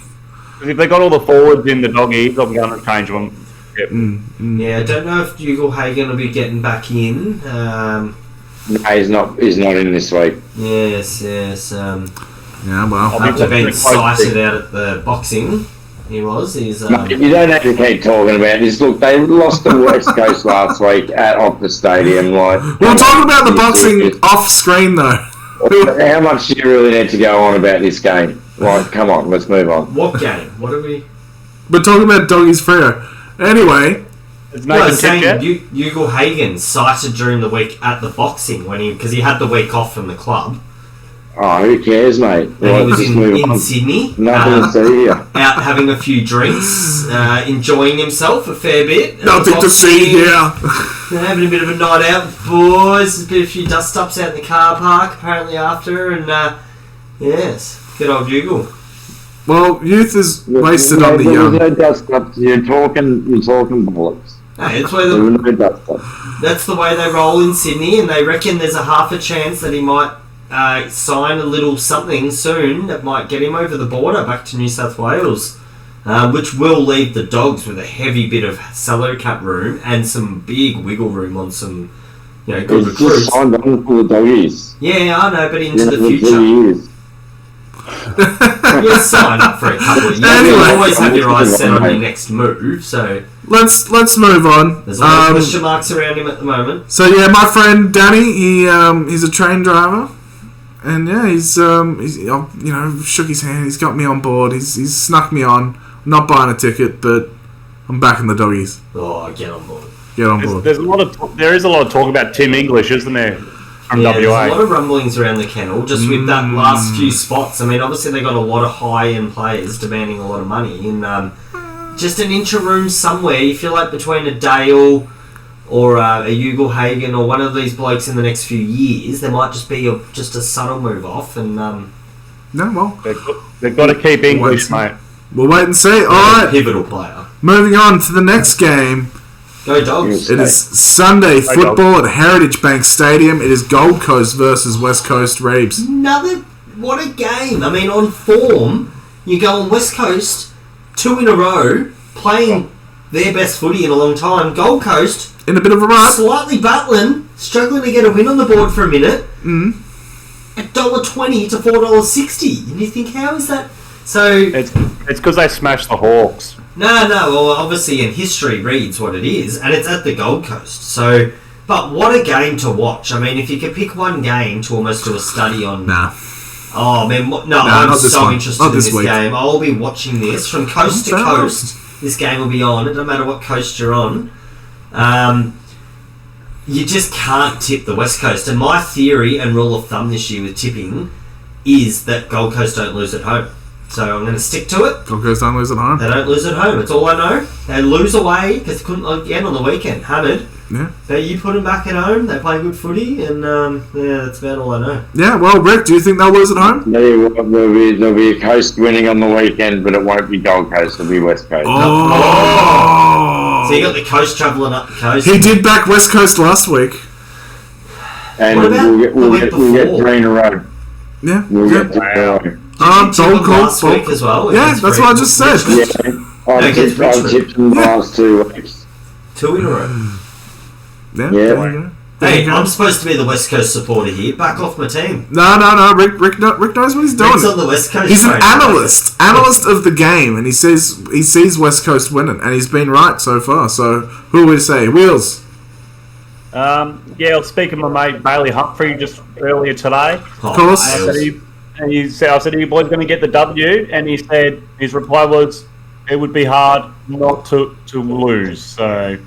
If they got all the forwards in the Doggies, I'm going to change them. Yep. Yeah, I don't know if Dougal Hagan will be getting back in. No, he's not in this week. Yes. Yeah, well. After being cited out at the boxing, he was. You don't have to keep talking about this. Look, they lost to West Coast last week at Optus Stadium. We're talking about the boxing off screen, though. How much do you really need to go on about this game? Come on, let's move on. What game? What are we... We're talking about Doggies Freo. Anyway... I was saying, Dougal Hagan cited during the week at the boxing because he had the week off from the club. Oh, who cares, mate? And he was in Sydney. Nothing to see here. Out having a few drinks, enjoying himself a fair bit. Nothing to see here. Having a bit of a night out with boys. There's been a few dust ups out in the car park apparently after, and yes, good old Dougal. Well, youth is wasted on the young. No dust ups. You're talking bollocks. Hey, that's the way they roll in Sydney, and they reckon there's a half a chance that he might sign a little something soon that might get him over the border back to New South Wales, which will leave the Dogs with a heavy bit of salary cap room and some big wiggle room on some, good recruits. Just signed on for the Doggies. Yeah, I know, but into the future. You sign up for a couple of years. Anyway, you always have your eyes set on your next move, so let's move on. There's a lot of question marks around him at the moment. So yeah, my friend Danny, he's a train driver, and yeah, he's shook his hand. He's got me on board. He's snuck me on. I'm not buying a ticket, but I'm backing the Doggies. Oh, get on board. Get on board. There is a lot of talk about Tim English, isn't there? From WA. There's a lot of rumblings around the kennel, just with that last few spots. I mean, obviously they got a lot of high-end players demanding a lot of money, and just an interim somewhere. You feel like between a Dale or a Ugle-Hagan or one of these blokes in the next few years, there might just be just a subtle move off, and they've got to keep English, mate. We'll wait and see. All right, pivotal player. Moving on to the next game. Go Dogs. It is Sunday football at Heritage Bank Stadium. It is Gold Coast versus West Coast Reeves. What a game. I mean, on form, you go on West Coast, 2 in a row, playing their best footy in a long time. Gold Coast, in a bit of a rut. Slightly battling, struggling to get a win on the board for a minute. $1.20 to $4.60. And you think, how is that? So it's because they smashed the Hawks. No. Well, obviously, in history reads what it is, and it's at the Gold Coast. So, but what a game to watch! I mean, if you could pick one game to almost do a study on. Nah. Oh man, I'm so interested in this game. I'll be watching this from coast to coast. This game will be on. It doesn't matter what coast you're on. You just can't tip the West Coast. And my theory and rule of thumb this year with tipping is that Gold Coast don't lose at home. So I'm going to stick to it. Gold Coast don't lose at home. They don't lose at home. That's all I know. They lose away because they couldn't again on the weekend. Hammered. Yeah. But you put them back at home. They play good footy, and that's about all I know. Yeah. Well, Rick, do you think they'll lose at home? There'll be a Coast winning on the weekend, but it won't be Gold Coast. It'll be West Coast. Oh. So you got the Coast travelling up the coast. He did back West Coast last week. And we'll get 3 in a row. Yeah. We'll get 3 in a row. Last week as well. Yeah, that's what I just said. I've tipped them the last 2 weeks. 2 in a row. Yeah. Hey, I'm supposed to be the West Coast supporter here. Back off my team. No. Rick knows what he's doing. Rick's on the West Coast. He's an analyst of the game, and he sees West Coast winning, and he's been right so far. So who would we say? Wheels. I'll speak of my mate Bailey Humphrey just earlier today. Of course. I said, are you boys going to get the W? And he said, his reply was, it would be hard not to lose. So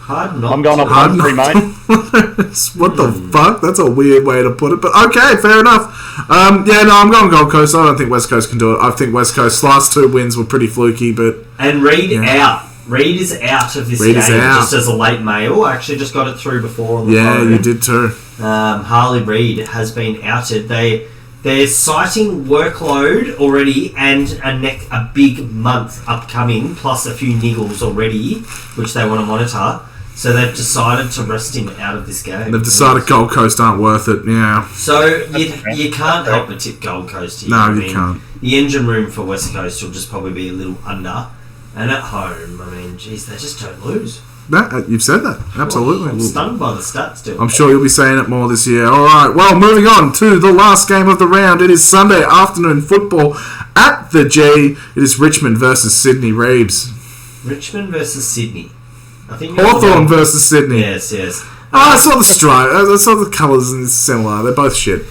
I'm going off Humphrey, mate. What the fuck? That's a weird way to put it. But okay, fair enough. I'm going Gold Coast. I don't think West Coast can do it. I think West Coast's last 2 wins were pretty fluky. And Reid out. Reid is out of this game just as a late mail. I actually just got it through before on the phone. Yeah, you did too. Harley Reid has been outed. They're citing workload already and a big month upcoming, plus a few niggles already, which they want to monitor. So they've decided to rest him out of this game. They've decided Gold Coast aren't worth it, yeah. So you can't help but tip Gold Coast here. No, you can't. The engine room for West Coast will just probably be a little under. And at home, I mean, geez, they just don't lose. You've said that. Absolutely. I'm stunned by the stats still. I'm sure you'll be saying it more this year. All right. Well, moving on to the last game of the round. It is Sunday afternoon football at the G. It is Richmond versus Sydney Reeves. Richmond versus Sydney. I think Hawthorn versus Sydney. Yes. I saw the stripe. I saw the colours and it's similar. They're both shit.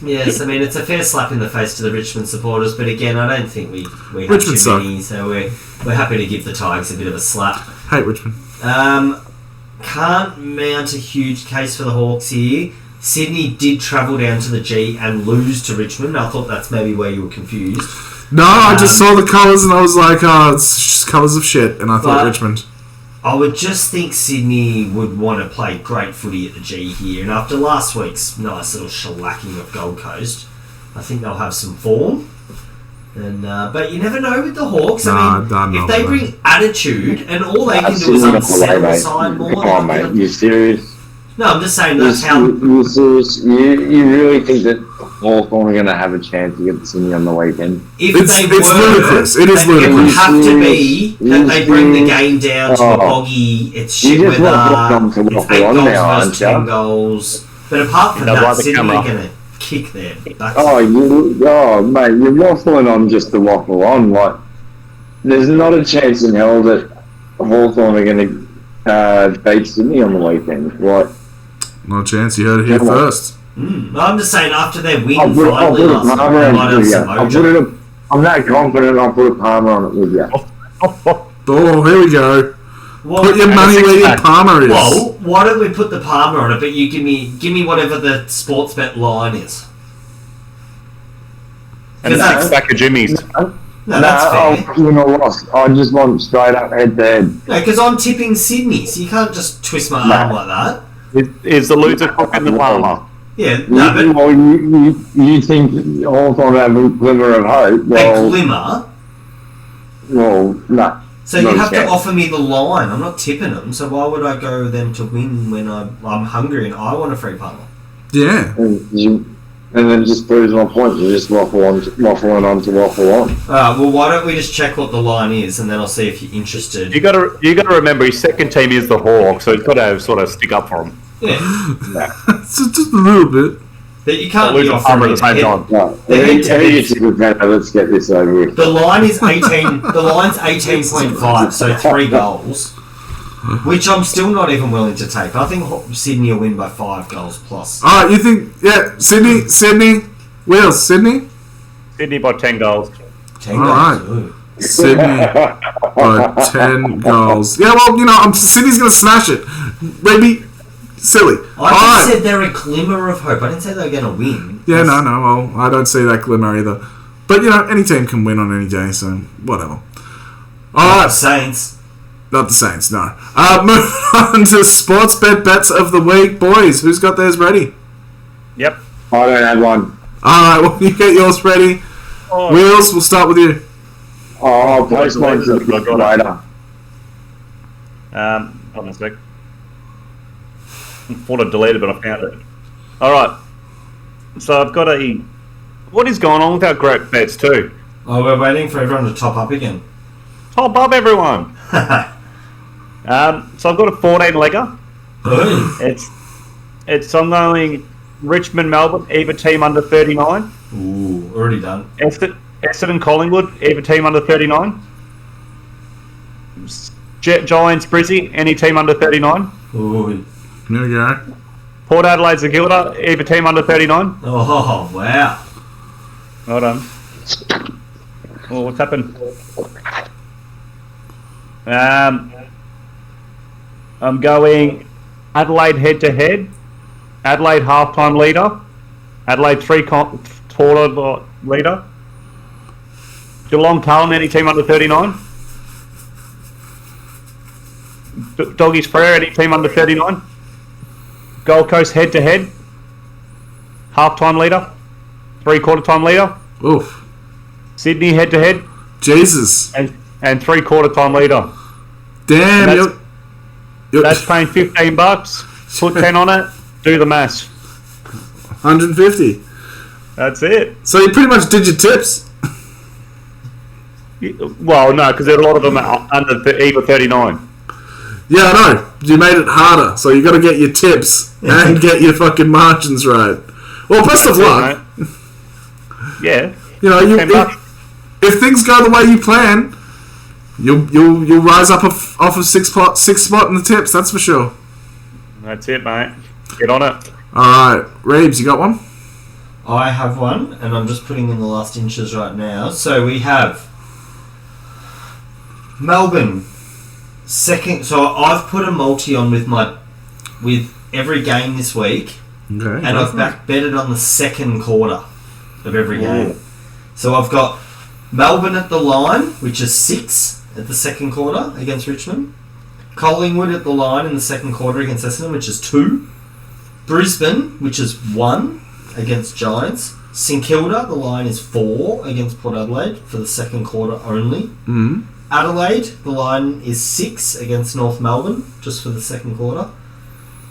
Yes, I mean, it's a fair slap in the face to the Richmond supporters, but again, I don't think we have Richmond too many, so we're happy to give the Tigers a bit of a slap. Hate Richmond. Can't mount a huge case for the Hawks here. Sydney did travel down to the G and lose to Richmond. I thought that's maybe where you were confused. No, I just saw the colours and I was like, oh, it's just colours of shit. And I thought Richmond. I would just think Sydney would want to play great footy at the G here. And after last week's nice little shellacking of Gold Coast, I think they'll have some form. And but you never know with the Hawks. I mean, if they bring attitude and all they can do is unsettle the side more. Come on, mate. You serious? No, I'm just saying that's how... You're serious? You really think that Hawthorn are going to have a chance to get Sydney on the weekend? It's ludicrous. It is ludicrous. It would have to be that they bring the game down to a boggy, it's shit weather, it's 8 goals versus 10 goals. But apart from that, Sydney are going to kick their butts. Mate, you're waffling on just to waffle on. Like, there's not a chance in hell that Hawthorn are going to beat Sydney on the weekend. Like, no chance. You heard it here first. I'm just saying, after their win finally last night, I'm that confident I'll put a Palmer on it with you. Oh, here we go. Put your money where your Palmer is. Well, why don't we put the Palmer on it, but you give me whatever the sports bet line is. And that's back of Jimmy's. No, that's fair. I just want straight up head to head. No, because I'm tipping Sydney, so you can't just twist my arm like that. Is the loser cooking the Palmer? Yeah, no, but... Well, you think Hawthorn have a glimmer of hope? Well, a glimmer? Well, no. So you have to offer me the line. I'm not tipping them, so why would I go them to win when I'm hungry and I want a free Palmer? Yeah. And then just proves my point. You just waffle on to waffle on. Well, why don't we just check what the line is, and then I'll see if you're interested. You got to remember his second team is the Hawks, so he's got to sort of stick up for him. Yeah, just a little bit. But you can't lose a Palmer at the same time. Let's get this over with. The line is 18. The line's 18.5, so 3 goals, which I'm still not even willing to take. I think Sydney will win by 5 goals plus. All right, you think? Yeah, Sydney, Wales, Sydney by 10 goals. 10 all goals. Right. Ooh. Sydney by 10 goals. Yeah, well, Sydney's gonna smash it. Maybe silly. I just said they're a glimmer of hope. I didn't say they're gonna win. Yeah, no. Well, I don't see that glimmer either. But any team can win on any day, so whatever. All right, Saints. Not the Saints, no. Moving on to sports bets of the week, boys. Who's got theirs ready? Yep. I don't have one. All right, well, you get yours ready. Wheels, we'll start with you. I'll post mine to the later. Hold on a sec. I thought I deleted, but I found it. All right. So I've got what is going on with our great bets too? Oh, we're waiting for everyone to top up again. Top up, everyone. So I've got a 14-legger. I'm going Richmond, Melbourne, either team under 39. Ooh, already done. Essendon, Collingwood, either team under 39. Giants, Brizzy, any team under 39. Ooh. There we go. Port Adelaide, Zagilda, either team under 39. Oh, wow. Well done. Oh, what's happened? I'm going Adelaide head-to-head, Adelaide half-time leader, Adelaide three-quarter leader, Geelong Carlton, any team under 39, Doggies Frere, any team under 39, Gold Coast head-to-head, half-time leader, three-quarter-time leader, Oof. Sydney head-to-head, Jesus. and three-quarter-time leader. Damn, that's paying $15. Put 10 on it. Do the maths. 150. That's it. So you pretty much did your tips. Well, no, because a lot of them are under either 39. Yeah, I know. You made it harder, so you got to get your tips and get your fucking margins right. Well, best of luck. Yeah. If things go the way you plan, you'll rise up off of sixth spot in the tips. That's for sure. That's it, mate. Get on it. All right, Reeves, you got one? I have one, and I'm just putting in the last inches right now. So we have Melbourne second. So I've put a multi on with every game this week. Okay. And I've betted on the second quarter of every game. So I've got Melbourne at the line, which is 6 at the second quarter against Richmond. Collingwood at the line in the second quarter against Essendon, which is 2. Brisbane, which is 1 against Giants. St Kilda, the line is 4 against Port Adelaide for the second quarter only. Mm-hmm. Adelaide, the line is 6 against North Melbourne, just for the second quarter.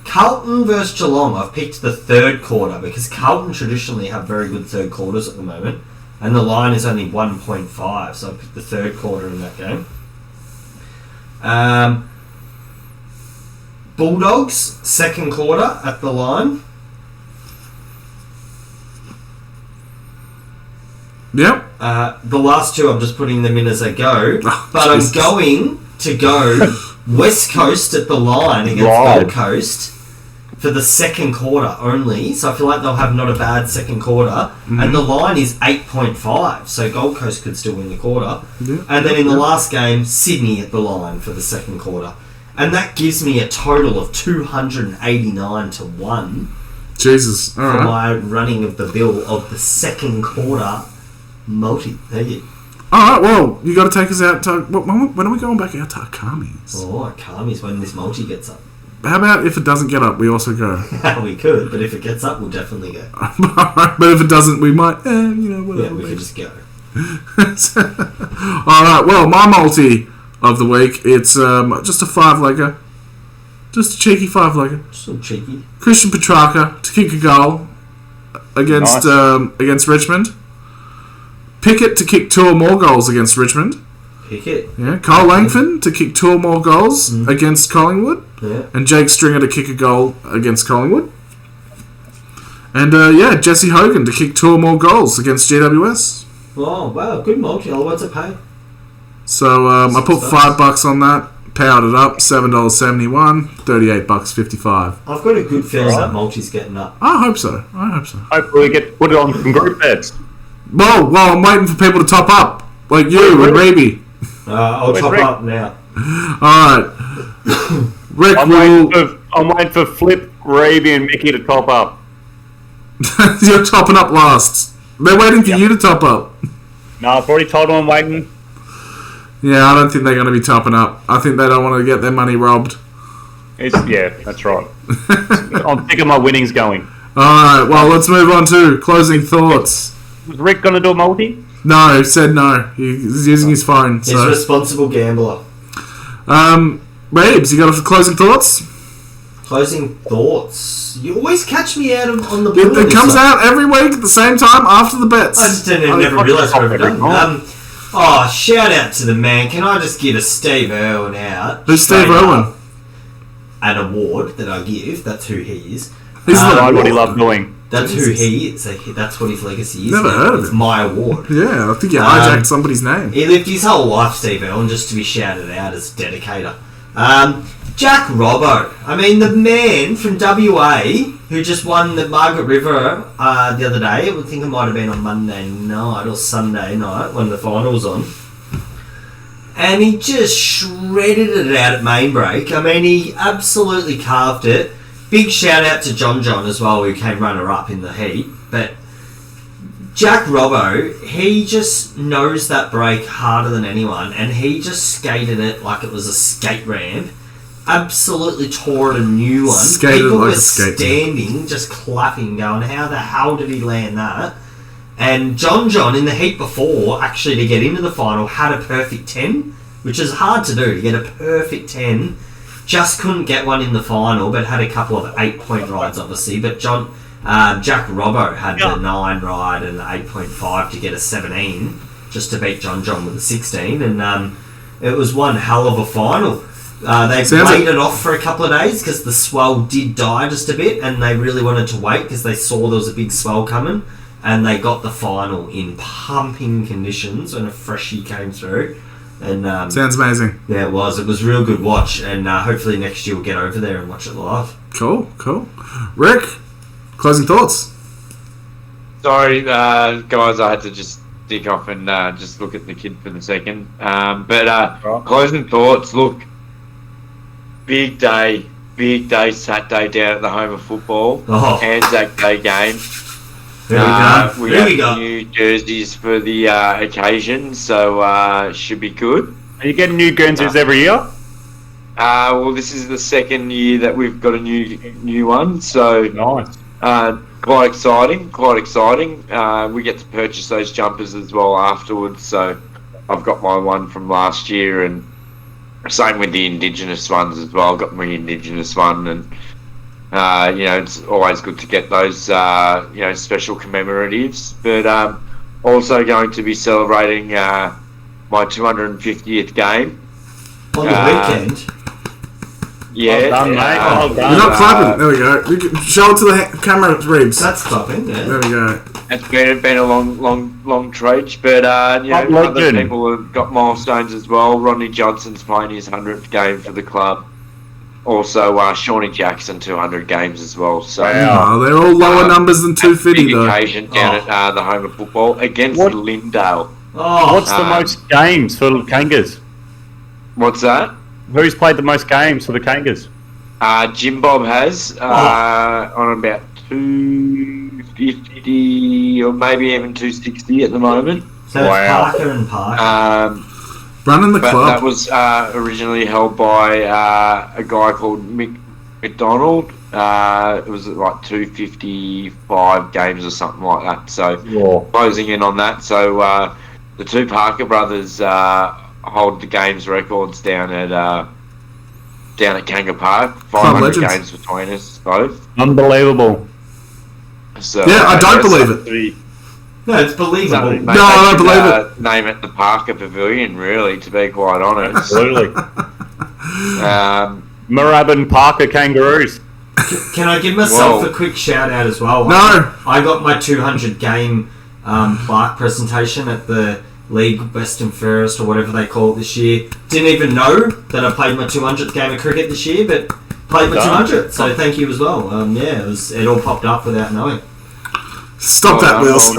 Carlton versus Geelong, I've picked the third quarter because Carlton traditionally have very good third quarters at the moment, and the line is only 1.5, so I picked the third quarter in that game. Bulldogs, second quarter at the line. Yep. The last two, I'm just putting them in as I go. But Jesus. I'm going to go West Coast at the line against Gold Coast for the second quarter only. So I feel like they'll have not a bad second quarter. Mm-hmm. And the line is 8.5. So Gold Coast could still win the quarter. Yeah. And then in the last game, Sydney at the line for the second quarter. And that gives me a total of 289 to 1. Jesus. All right. For my running of the bill of the second quarter multi. There you. Alright, well, you got to take us out to... When are we going back out to Akamis? Oh, Akamis, when this multi gets up. How about if it doesn't get up, we also go? We could, but if it gets up, we'll definitely go. But if it doesn't, we might... whatever. Yeah, we could just go. Alright, well, my multi of the week, it's just a 5-legger. Just a cheeky 5-legger. So cheeky. Christian Petrarca to kick a goal against Richmond. Pickett to kick 2 or more goals against Richmond. Pickett. Yeah. Kyle Langford to kick 2 or more goals against Collingwood. Yeah. And Jake Stringer to kick a goal against Collingwood. And Jesse Hogan to kick 2 or more goals against GWS. Oh, wow. Good multi. What's it pay? So I put $5 on that. Powered it up. $7.71. $38.55. I've got a good feeling that multi's getting up. I hope so. Hopefully we get put it on some group bets. Well, I'm waiting for people to top up. Like you and Raby. I'll top up now. Alright. Rick, I'm waiting for Flip, Raby and Mickey to top up. You're topping up last. They're waiting for you to top up. No, I've already told them I'm waiting. Yeah, I don't think they're going to be topping up. I think they don't want to get their money robbed. Yeah, that's right. I'm sick of my winnings going. Alright, well, let's move on to closing thoughts. Was Rick going to do a multi? No, he said no. He's using his phone. He's a responsible gambler. Rabes, you got closing thoughts? Closing thoughts? You always catch me out on the blue. It comes out every week at the same time after the bets. I just never realised what I've done. Shout out to the man. Can I just give a Steve Irwin out? Who's Steve Irwin? An award that I give. That's who he is. He's what he loved doing. That's who he is. That's what his legacy is. Never heard of it. It's my award. Yeah, I think you hijacked somebody's name. He lived his whole life, Steve Irwin, just to be shouted out as dedicator. Jack Robbo. I mean, the man from WA who just won the Margaret River the other day. I think it might have been on Monday night or Sunday night when the final was on. And he just shredded it out at main break. I mean, he absolutely carved it. Big shout out to John as well, who came runner-up in the heat. But Jack Robbo, he just knows that break harder than anyone, and he just skated it like it was a skate ramp. Absolutely tore it a new one. Skated People like were a skate standing, just clapping, going, how the hell did he land that? And John, in the heat before, actually to get into the final, had a perfect 10, which is hard to do, to get a perfect 10. Just couldn't get one in the final, but had a couple of 8-point rides, obviously. But Jack Robbo had the 9 ride and the 8.5 to get a 17, just to beat John with the 16. And it was one hell of a final. They played it off for a couple of days because the swell did die just a bit, and they really wanted to wait because they saw there was a big swell coming. And they got the final in pumping conditions when a freshie came through. And sounds amazing. Yeah, it was. It was a real good watch, and hopefully next year we'll get over there and watch it live. Cool. Rick, closing thoughts? Sorry, guys, I had to just dick off and just look at the kid for the second. But closing thoughts, look, big day big day Saturday down at the home of football. ANZAC Day game. There we go. New jerseys for the occasion, so should be good. Are you getting new Guernseys every year? Well, this is the second year that we've got a new one, so nice. Quite exciting. We get to purchase those jumpers as well afterwards, so I've got my one from last year, and same with the Indigenous ones as well. I've got my Indigenous one, and it's always good to get those special commemoratives. But also going to be celebrating my 250th game on the weekend. Yeah, well done, mate. Well done. You're not clapping. There we go. Show it to the camera, Reeves. That's clapping. Yeah. There we go. It's been a long trudge, but other people have got milestones as well. Rodney Johnson's playing his 100th game for the club. Also, Shawnee Jackson 200 games as well. So they're all lower numbers than 250 though. Occasion down at the home of football against Lindale. What's the most games for Kangas? What's that? Who's played the most games for the Kangas? Jim Bob has on about 250 or maybe even 260 at the moment. So it's Parker and Parker. Running the club. That was originally held by a guy called Mick McDonald. It was like 255 games or something like that. So closing in on that. So the two Parker brothers hold the games records down at Kanga Park. 500 games between us both. Unbelievable. So, I don't believe it. No, it's believable. No, I don't believe it. Name it the Parker Pavilion, really, to be quite honest. Absolutely. Moorabbin Parker Kangaroos. Can I give myself a quick shout out as well? No. I got my 200 game plaque presentation at the League Western Fairest or whatever they call it this year. Didn't even know that I played my 200th game of cricket this year, but played my 200th. So thank you as well. It all popped up without knowing. Stop that, Wills.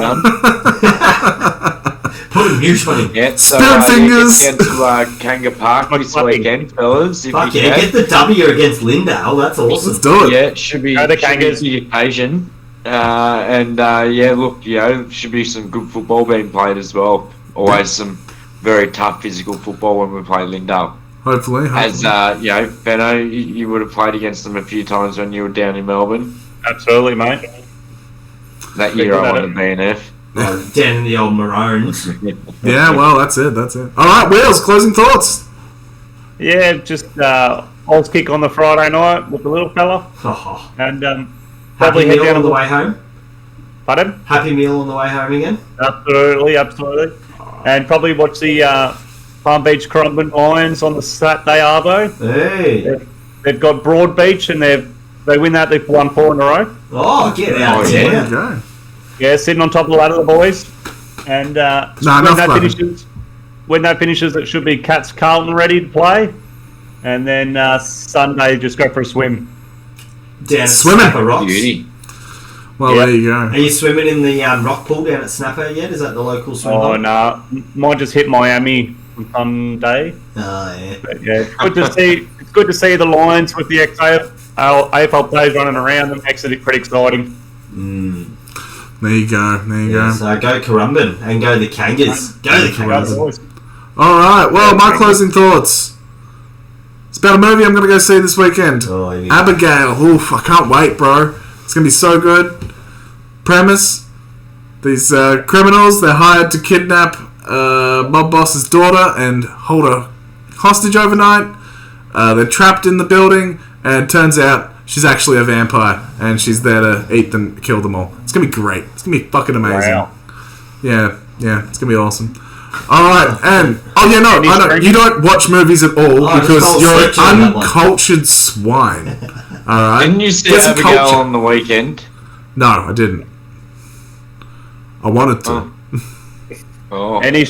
Put a mute on him. Yeah, so Spirit fingers. Get to Kanga Park this weekend, fellas. Fuck yeah, get the W against Lindale. That's awesome. Let's do it. Yeah, should be the Kangas. The occasion. Should be some good football being played as well. Always some very tough physical football when we play Lindale. Hopefully. As Benno, you would have played against them a few times when you were down in Melbourne. Absolutely, mate. That year I won the BNF. Down in the old Maroons. Yeah, well, that's it. All right, Wheels, closing thoughts. Yeah, just Oz kick on the Friday night with the little fella. And Happy probably head meal down on the way home? Pardon? Happy meal on the way home again? Absolutely. And probably watch the Palm Beach Currumbin Lions on the Saturday Arvo. Hey. They've got Broadbeach and they win that. They've won 4 in a row. Oh, get out of There you here. go. Yeah, sitting on top of the ladder, the boys. And when that finishes, it should be Cats Carlton ready to play. And then Sunday, just go for a swim. Down at Swimming. Snapper Rocks. Beauty. Well, there you go. Are you swimming in the rock pool down at Snapper yet? Is that the local swim Oh, hole? no. Might just hit Miami on Sunday. Oh, yeah. But, yeah, it's good to see the Lions with the AFL players running around. That makes it pretty exciting. There you go. So go Currumbin and go the Kangas. Go the Kangas. All right. Well, my closing thoughts. It's about a movie I'm going to go see this weekend. Oh, yeah. Abigail. Oof, I can't wait, bro. It's going to be so good. Premise. These criminals, they're hired to kidnap mob boss's daughter and hold her hostage overnight. They're trapped in the building, and it turns out she's actually a vampire, and she's there to eat them, kill them all. It's going to be great. It's going to be fucking amazing. Wow. Yeah, it's going to be awesome. Alright, and... I know, you don't watch movies at all because you're an uncultured swine. Alright? Didn't you see Abigail on the weekend? No, I didn't. I wanted to. Oh. Any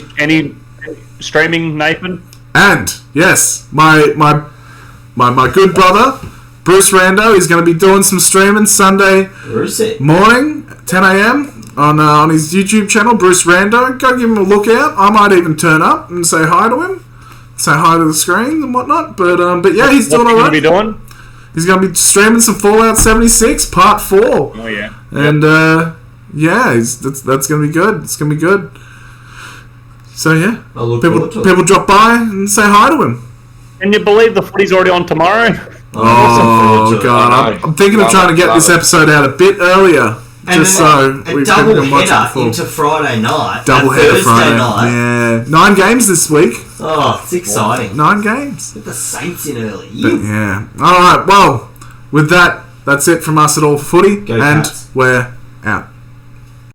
streaming, Nathan? And, yes, my good brother, Bruce Rando, is going to be doing some streaming Sunday morning, 10 a.m. on his YouTube channel, Bruce Rando. Go give him a look out. I might even turn up and say hi to him. Say hi to the screen and whatnot. But yeah, he's doing all right. What's he going to be doing? He's going to be streaming some Fallout 76 Part 4. Oh, yeah. And, that's going to be good. It's going to be good. So, yeah. People drop by and say hi to him. Can you believe the footy's already on tomorrow? Oh, God. I'm thinking of trying to get this episode out a bit earlier. And just so a double header into Friday night. Double header Thursday Friday night. Yeah. 9 games this week. Oh, it's exciting. 9 games. Get the Saints in early. But, yeah. Alright, well, with that, that's it from us at All for Footy. Go and Cats. we're out.